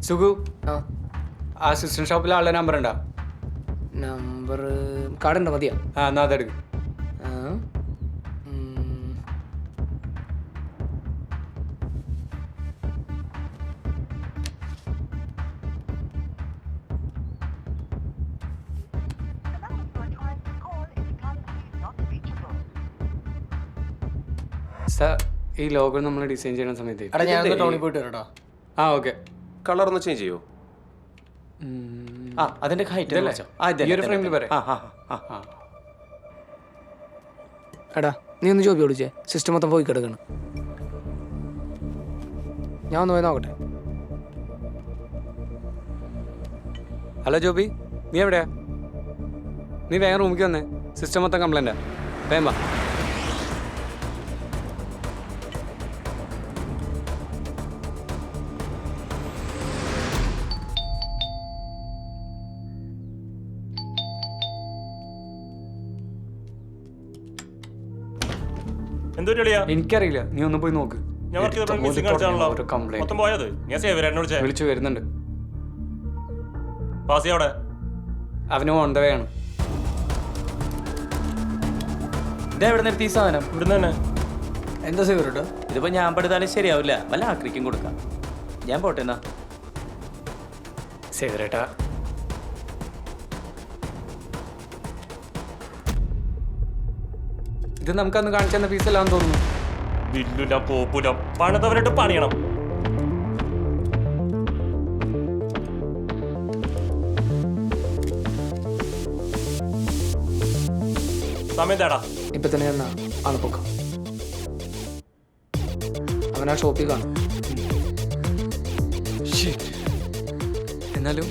സുഖു, ആ സിസ്റ്റം ഷോപ്പിലെ ആളുടെ നമ്പർ ഉണ്ടോ? നമ്പർ കാർഡുണ്ടോ? മതിയോ? ആ എന്നാ അതെടുക്കും. സാർ, ഈ ലോഗോ നമ്മൾ ഡിസൈൻ ചെയ്യുന്ന സമയത്ത് എടാ ഞാൻ ടൗണിൽ പോയിട്ട് വരാം. ആ ഓക്കെ. കളർ ഒന്ന് ചേഞ്ച് ചെയ്യോ? ആ അതിന്റെ ഹൈറ്റ് ഈ ഒരു ഫ്രെയിമിൽ പറയാം. എടാ നീ ഒന്ന് ജോബി വിളിച്ചേ, സിസ്റ്റം മൊത്തം പോയി കിടക്കണം. ഞാൻ ഒന്ന് പോയി നോക്കട്ടെ. ഹലോ ജോബി, നീ എവിടെയാ? നീ വേഗം റൂമിലേക്ക് വന്നേ, സിസ്റ്റം മൊത്തം കംപ്ലൈൻറ്റാ. വേഗം വാ. എനിക്കറിയില്ല, നീ ഒന്ന് പോയി നോക്ക്. വിളിച്ചു വരുന്നുണ്ട്. അവന് ഓൺ ദ വേ ആണ്. ഇതെവിടെ നിർത്തി ഈ സാധനം? ഇവിടുന്ന് തന്നെ. എന്താ സേവിയറേട്ടാ? ഇതിപ്പോ ഞാൻ പെടുത്താലും ശരിയാവില്ല, വല്ല ആക്രിക്കും കൊടുക്കാം. ഞാൻ പോട്ടെ എന്നാ. സേവിയറേട്ടാ, ഇത് നമുക്കന്ന് കാണിച്ചു തന്ന പീസല്ലാന്ന് തോന്നുന്നു. വില്ലുല പോപ്പുല പണിതവരായിട്ട് പണിയണം. സമയം തേടാ. ഇപ്പൊ തന്നെ എന്നാ ആളെ പൊക്കാം. അവനാ ഷോപ്പിൽ കാണും. എന്നാലും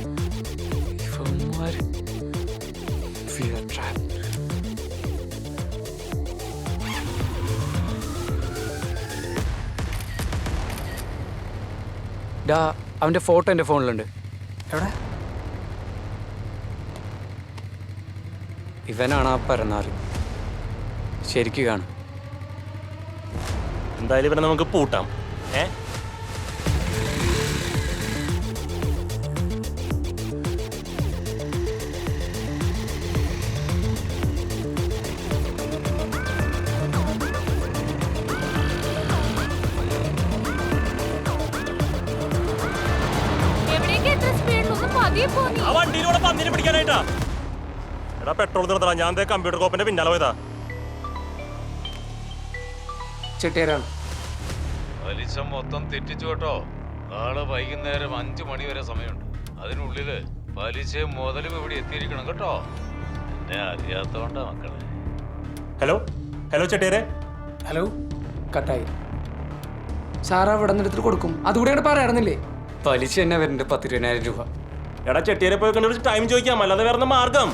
ഡാ, അവൻ്റെ ഫോട്ടോ എൻ്റെ ഫോണിലുണ്ട്. എവിടെ? ഇവനാണ് ആ പരന്നാറ്. ശരിക്കും കാണും. എന്തായാലും ഇവനെ നമുക്ക് പൂട്ടാം. ആ വണ്ടിയിലൂടെ പന്നിനെ പിടിക്കാനായിട്ടാ. എടാ പെട്രോൾ നിർത്തടാ, ഞാൻ കമ്പ്യൂട്ടർ കോപ്പിന്റെ പിന്നാലെ പോയതാ. ചെട്ടിയാരാണ്. പലിശ മൊത്തം തെറ്റിച്ചു കേട്ടോ. നാളെ വൈകുന്നേരം 5 മണി വരെ സമയമുണ്ട്. അതിനുള്ളില് പലിശയും മുതലും ഇവിടെ എത്തിയിരിക്കണം കേട്ടോ. എന്നെ അറിയാത്തോണ്ടാ മക്കളെ. ഹലോ ഹലോ ചെട്ടിയാരെ. ഹലോ, കട്ടായി. സാറാ ഇവിടെ നിന്ന് എടുത്തിട്ട് കൊടുക്കും. അതുകൂടെ പറയാറുന്നില്ലേ? പലിശ തന്നെ വരുന്നുണ്ട് 10,000 രൂപ. എടാ ചെട്ടിയാരെ പോയി കണ്ടു ടൈം ചോദിക്കാം, അല്ലാതെ വേറെ മാർഗം.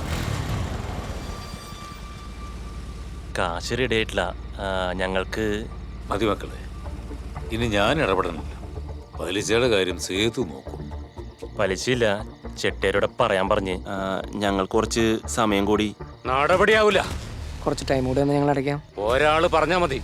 കാശ് റെഡി ആയിട്ടില്ല. ഞങ്ങൾക്ക് മതി മക്കളെ, ഇനി ഞാൻ ഇടപെടണില്ല. പലിശയുടെ കാര്യം സേതു നോക്കും. പലിശയില്ല, ചെട്ടിയാരോട് പറയാൻ പറഞ്ഞ്. ഞങ്ങൾക്ക് കുറച്ച് സമയം കൂടി. നടപടിയാവൂല. കുറച്ച് ടൈം കൂടി ഒന്ന് ഞങ്ങൾ അടയ്ക്കാം. ഒരാള് പറഞ്ഞാ മതി.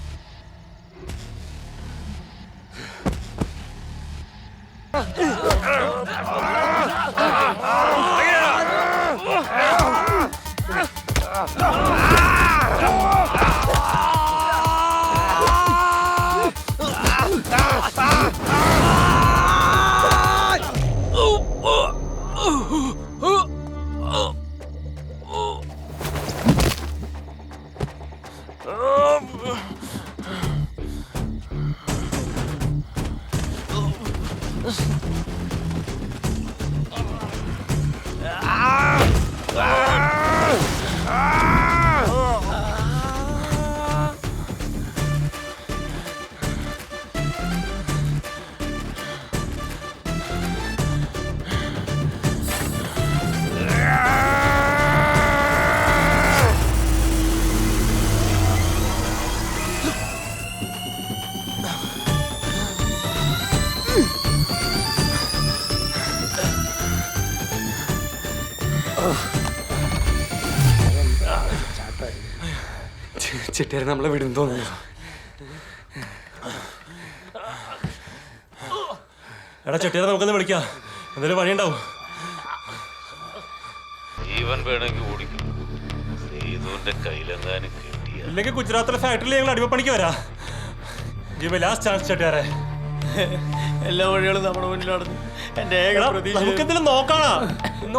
ചെട്ടിയാരെ നമ്മളെ വിടുന്നു തോന്നുന്നു. എടാ ചെട്ടിയാരെ നമുക്കൊന്ന് വിളിക്കാം, എന്തെങ്കിലും വഴിയുണ്ടാവും. ജീവൻ വേണമെങ്കിൽ ഓടിക്കും. സേതുവിന്റെ കയ്യിലെങ്ങാനും കിട്ടിയ ഇല്ലെങ്കിൽ ഗുജറാത്തിലെ ഫാക്ടറിയിൽ ഞങ്ങൾ അടിമപ്പണിക്ക് വരാം. ജീവ ലാസ്റ്റ് ചാൻസ് ചെട്ടിയാരെ. എല്ലാ വഴികളും നമ്മുടെ മുന്നിലാണ്. എന്റെ നമുക്കെന്തെങ്കിലും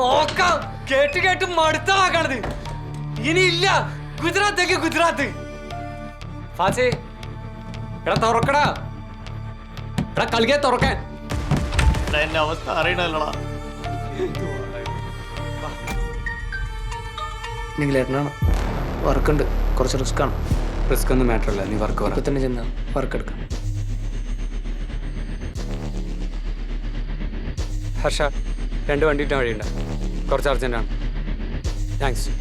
നോക്കാം. കേട്ട് കേട്ട് മടുത്താക്കണത്. ഇനിയില്ല ഗുജറാത്തേക്ക് ഗുജറാത്ത്. ഫാസി എടാ തുറക്കടാ, എടാ കളിക്കാൻ തുറക്കാൻ. എന്റെ അവസ്ഥ അറിയണല്ലോടാ. നിങ്ങളേട്ടനാണ് വർക്കുണ്ട്, കുറച്ച് റിസ്ക് ആണ്. റിസ്ക് ഒന്നും മാറ്റർ അല്ല, നീ വർക്ക് ഇപ്പൊ തന്നെ ചെന്ന വർക്ക് എടുക്കാം. ഹർഷ 2 വണ്ടി ഇട്ടാൻ വഴിയുണ്ട്, കുറച്ച് അർജൻറ്റാണ്. താങ്ക്സ്.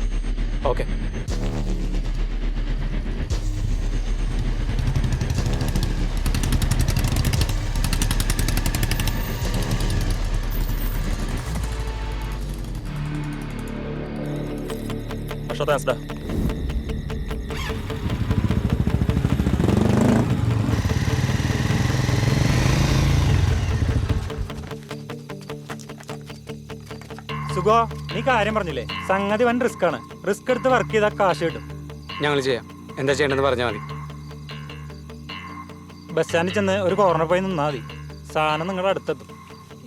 ഓക്കെ. താങ്ക്സ് ഡാ. സുഖോ, നീ കാര്യം പറഞ്ഞില്ലേ? സംഗതി വൻ റിസ്ക് ആണ്. റിസ്ക് എടുത്ത് വർക്ക് ചെയ്താൽ കാശ് കിട്ടും. ഞങ്ങൾ ചെയ്യാം. എന്താ ചെയ്യേണ്ടതെന്ന് പറഞ്ഞാൽ മതി. ബസ് സ്റ്റാൻഡിൽ ചെന്ന് ഒരു കോർണർ പോയി നിന്നാൽ മതി. സാധനം നിങ്ങളുടെ അടുത്തെത്തും.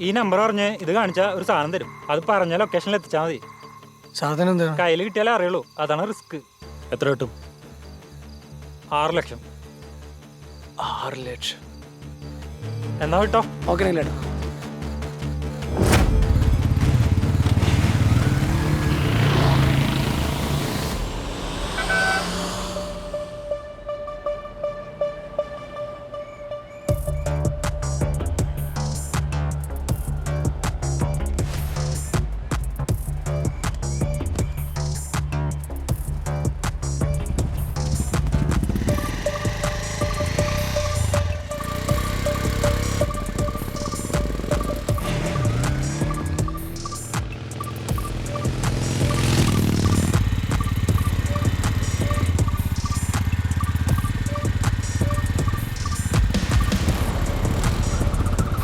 ഈ നമ്പർ പറഞ്ഞ് ഇത് കാണിച്ചാൽ ഒരു സാധനം തരും. അത് പറഞ്ഞ ലൊക്കേഷനിൽ എത്തിച്ചാൽ മതി. സാധനം എന്താ കയ്യിൽ കിട്ടിയാലേ അറിയുള്ളൂ. അതാണ് റിസ്ക്. എത്ര കിട്ടും? 6 ലക്ഷം. 6 ലക്ഷം. എന്നാ കിട്ടോ? ഓക്കെ നിങ്ങളേട്ടാ.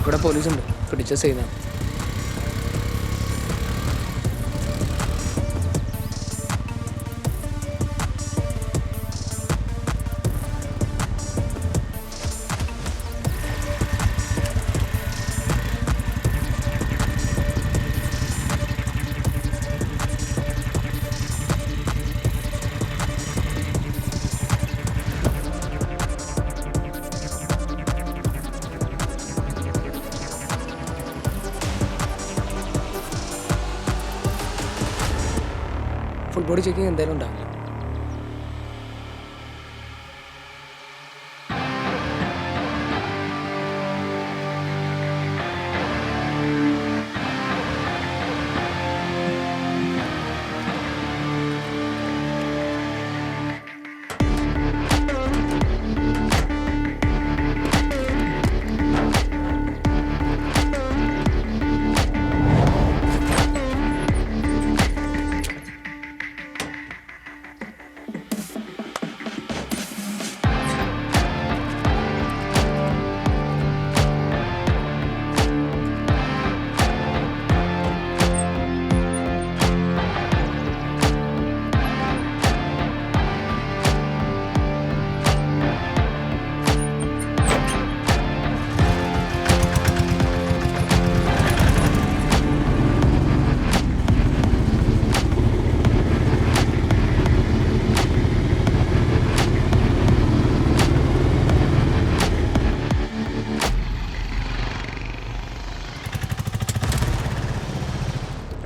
ഇവിടെ പോലീസുണ്ട്, പിടിച്ച സീനാണ്. ഫുൾ ബോഡി ചെക്കിങ് എന്തായാലും ഉണ്ടാവില്ല.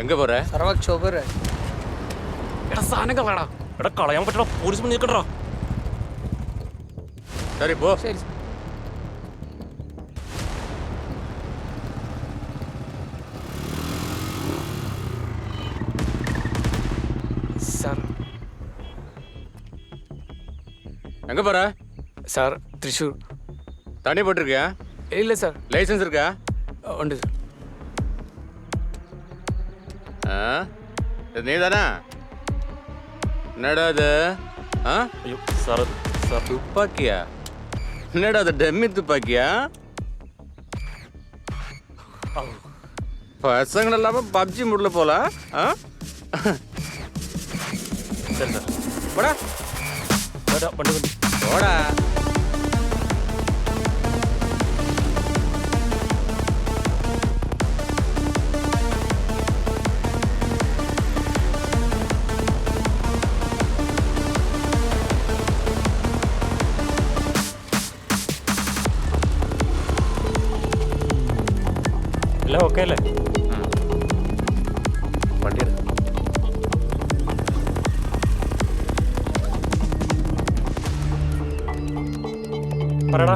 എങ്ക പോറേ സാറേ വർക്ക്ഷോപ്പ് വരെ. എടാ സാധനം കളയടാ. എടാ കളയാൻ പറ്റടാ, പോലീസ് മുന്നിൽ നിൽക്കണ്ടാ. ശരി പോ. ശരി സാർ. எங்க போற? சார் திருச்சூர். தண்ணி போட்டிருக்கியா? இல்லை சார். லைசன்ஸ் இருக்கா? உண்டு சார். இது நீ தானே? என்னடா இது? ஐயோ சார் சார். துப்பாக்கியா? என்னடா அது டம்மி துப்பாக்கியா? பசங்க இல்லாம பப்ஜி முடியல போல. சரி சார். போடா வண்டி வண்டி போடா. എല്ലാം ഓക്കെ അല്ലേ? വണ്ടി എടുക്കാം. പറയടാ.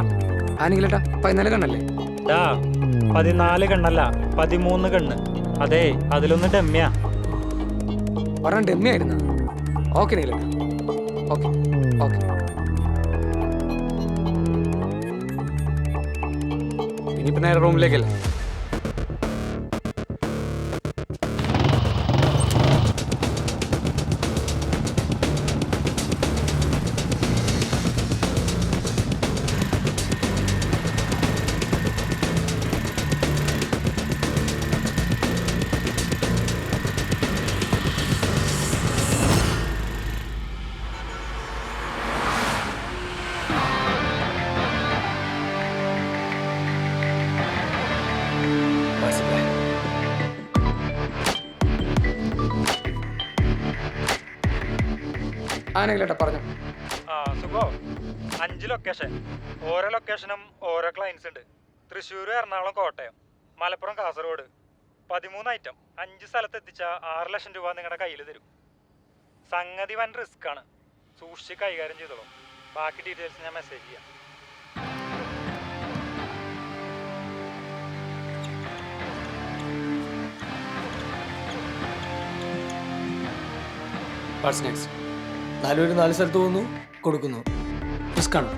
ആണെങ്കിലേട്ടാ 14 കണ്ണല്ലേ? 14 കണ്ണല്ല, 13 കണ്ണ്. അതെ, അതിലൊന്ന് ഡമ്മിയാ. പറഞ്ഞ ഡെമ്മിയായിരുന്നു. ഓക്കെ നീലേട്ടാ, ഓക്കെ ഓക്കെ. ഇനിയിപ്പോൾ നേരെ റൂമിലേക്കല്ലേ? ആണെങ്കിലേട്ടാ പറഞ്ഞു. സുഖോ. 5 ലൊക്കേഷൻ, ഓരോ ലൊക്കേഷനും ഓരോ ക്ലയൻസ് ഉണ്ട്. തൃശ്ശൂർ, എറണാകുളം, കോട്ടയം, മലപ്പുറം, കാസർഗോഡ്. 13 ഐറ്റം 5 സ്ഥലത്ത് എത്തിച്ചാൽ 6 ലക്ഷം രൂപ നിങ്ങളുടെ കയ്യിൽ തരും. സംഗതി വൻ റിസ്ക് ആണ്, സൂക്ഷിച്ച് കൈകാര്യം ചെയ്തോളൂ. ബാക്കി ഡീറ്റെയിൽസ് ഞാൻ മെസ്സേജ് ചെയ്യാം. What's next? 4 പേര് 4 സ്ഥലത്ത് പോകുന്നു, കൊടുക്കുന്നു. റിസ്ക്കാണ്.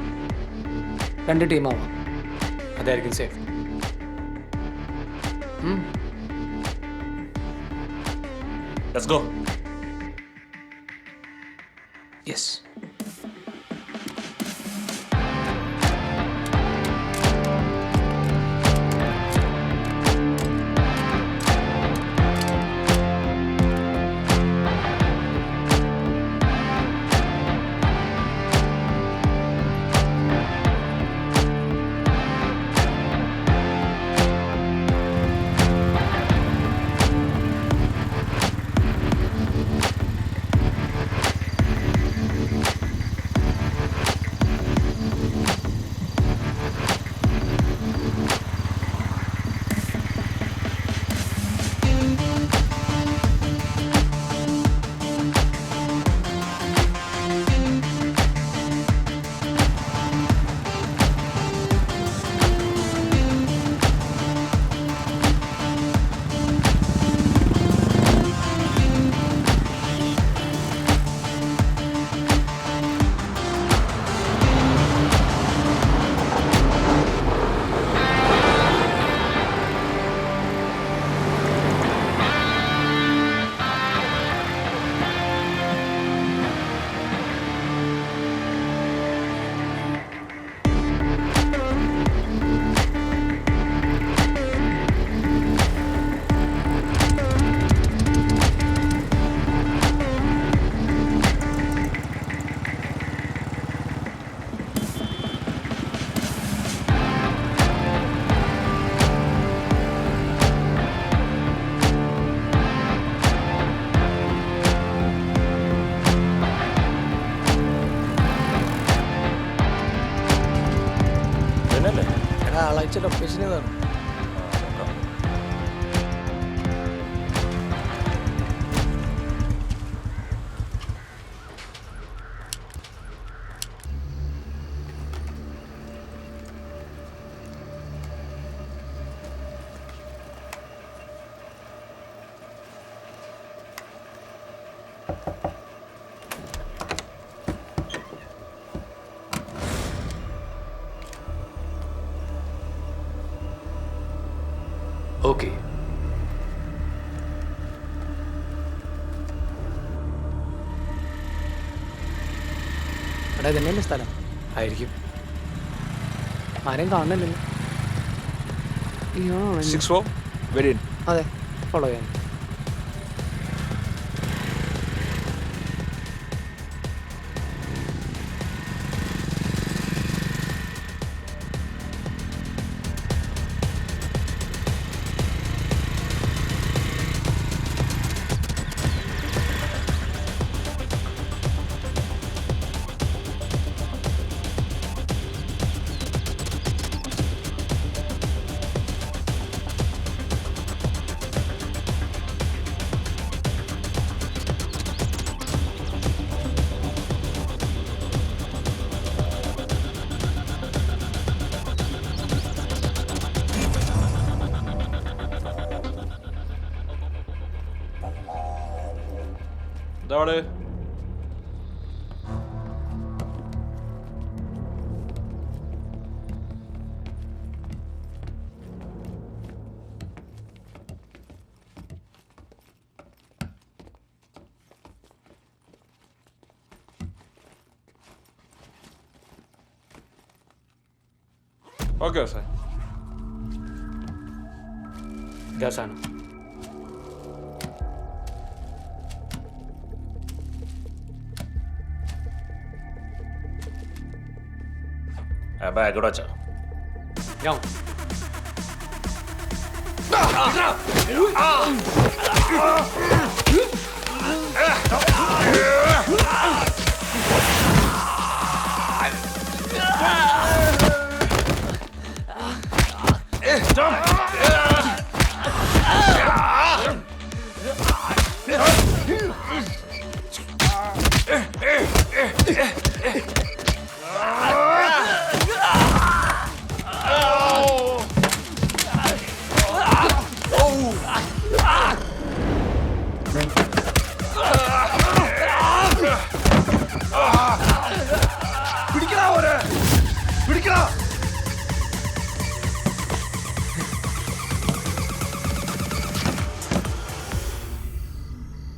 2 ടീമാവാം, അതായിരിക്കും സേഫ്. Let's go. യെസ്. ആളാഴ്ച ലൊക്കേഷൻ ഏതാണ്? എടാ ഇതന്നെയല്ലേ സ്ഥലം? ആയിരിക്കും. ആരെയും കാണുന്നില്ലല്ലോ. അതെ, ഫോളോ ചെയ്യാൻ. ഇതോട് ഓക്കെ സാർ. ഗ്യാസാണ്. ബാഗ് ഇവിടെ വെച്ചോ. ഞാൻ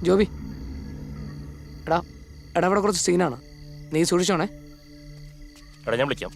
ജോബി, എടാ എടാ ഇവിടെ കുറച്ച് സീനാണ്, നീ സൂക്ഷിച്ചോണേ. എടാ ഞാൻ വിളിക്കാം.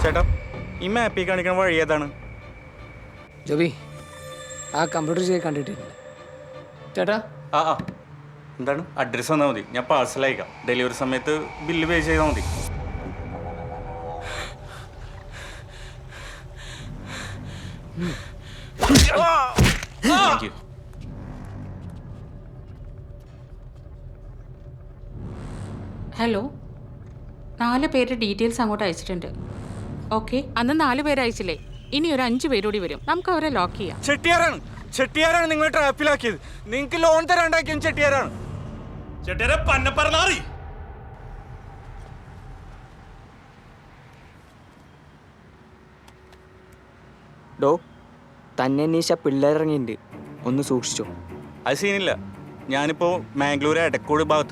ചേട്ടാ ഈ മാപ്പിൽ കാണിക്കുന്ന വഴി ഏതാണ്? ജോബി ആ കമ്പ്യൂട്ടർ ചെയ്ത് കണ്ടിട്ടില്ല ചേട്ടാ. ആ ആ എന്താണ്? അഡ്രസ്സ് തന്നാൽ മതി, ഞാൻ പാഴ്സൽ അയക്കാം. ഡെലിവറി സമയത്ത് ബില്ല് പേ ചെയ്താൽ മതി. Thank you. ഹലോ, 4 പേരുടെ ഡീറ്റെയിൽസ് അങ്ങോട്ട് അയച്ചിട്ടുണ്ട്. ഓക്കെ, അന്ന് 4 പേര് അയച്ചില്ലേ? ഇനി ഒരു 5 പേരൂടി വരും. നമുക്ക് അവരെ ലോക്ക് ചെയ്യാം. ചെട്ടിയാരാണ് നിങ്ങൾ ട്രാപ്പിലാക്കിയത്. നിങ്ങൾക്ക് ലോൺ തരാണ്ടാക്കിയും ചെട്ടിയാരാണ്. ഡോ തന്നെ അന്വേഷിച്ച പിള്ളേരിറങ്ങിയിട്ടുണ്ട്, ഒന്ന് സൂക്ഷിച്ചോ. അത് സീനില്ല. ഞാനിപ്പോൾ മാംഗ്ലൂർ എടക്കോട് ഭാഗത്ത്